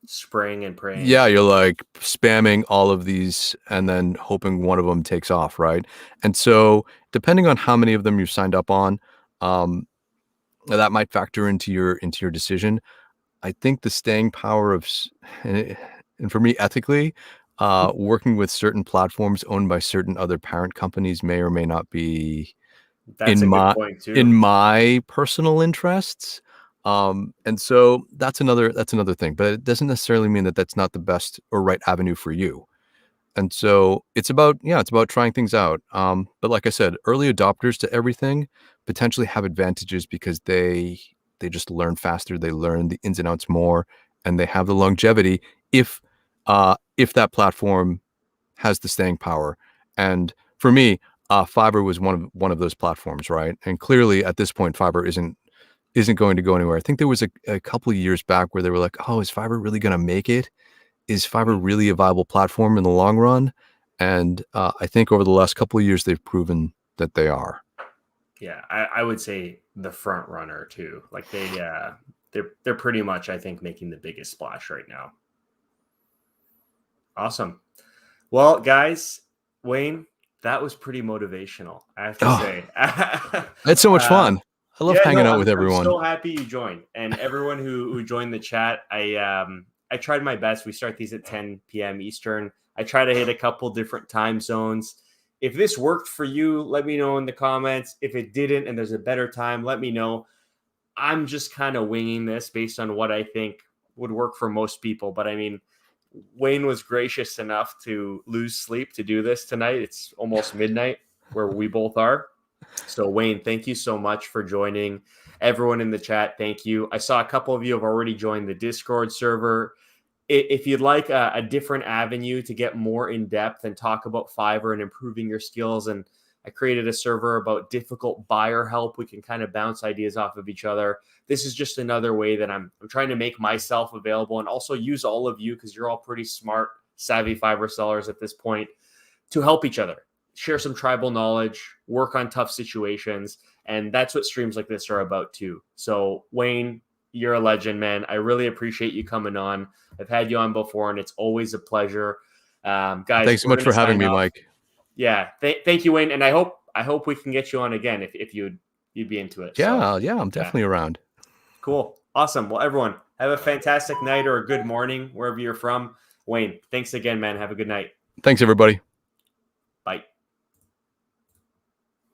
Spraying and praying. yeah, you're like spamming all of these and then hoping one of them takes off, right? And so depending on how many of them you signed up on, um, that might factor into your decision. I think the staying power of, and for me, ethically, working with certain platforms owned by certain other parent companies may or may not be That's in a good my point too. in my personal interests. And so that's another thing, but it doesn't necessarily mean that that's not the best or right avenue for you. And so it's about trying things out. But like I said, early adopters to everything potentially have advantages because they just learn faster, they learn the ins and outs more, and they have the longevity if that platform has the staying power. And for me, Fiverr was one of those platforms, right? And clearly at this point, Fiverr isn't going to go anywhere. I think there was a couple of years back where they were like, "Oh, is Fiverr really going to make it? Is Fiverr Mhm. really a viable platform in the long run?" And I think over the last couple of years, they've proven that they are. Yeah, I would say the front runner too. Like they're pretty much, I think, making the biggest splash right now. Awesome. Well, guys, Wayne, that was pretty motivational, I have to Oh, say. it's so much fun. I love Yeah, hanging no, out with I'm everyone. so happy you joined, and everyone who joined the chat. I tried my best. We start these at 10 p.m. Eastern. I try to hit a couple different time zones. If this worked for you, let me know in the comments. If it didn't, and there's a better time, let me know. I'm just kind of winging this based on what I think would work for most people. But I mean, Wayne was gracious enough to lose sleep to do this tonight. It's almost midnight where we both are. So, Wayne, thank you so much for joining. Everyone in the chat, thank you. I saw a couple of you have already joined the Discord server. If you'd like a different avenue to get more in depth and talk about Fiverr and improving your skills, and I created a server about difficult buyer help. We can kind of bounce ideas off of each other. This is just another way that I'm trying to make myself available and also use all of you because you're all pretty smart, savvy Fiverr sellers at this point to help each other, share some tribal knowledge, work on tough situations. And that's what streams like this are about too. So, Wayne, you're a legend, man. I really appreciate you coming on. I've had you on before, and it's always a pleasure. Guys, Thanks so we're much going to for having sign me, off. Mike. Yeah, thank you, Wayne. And I hope we can get you on again if you'd be into it. So, Yeah, yeah, I'm yeah, definitely around. cool. Awesome. Well, everyone, have a fantastic night or a good morning wherever you're from. Wayne, thanks again, man. Have a good night. Thanks, everybody.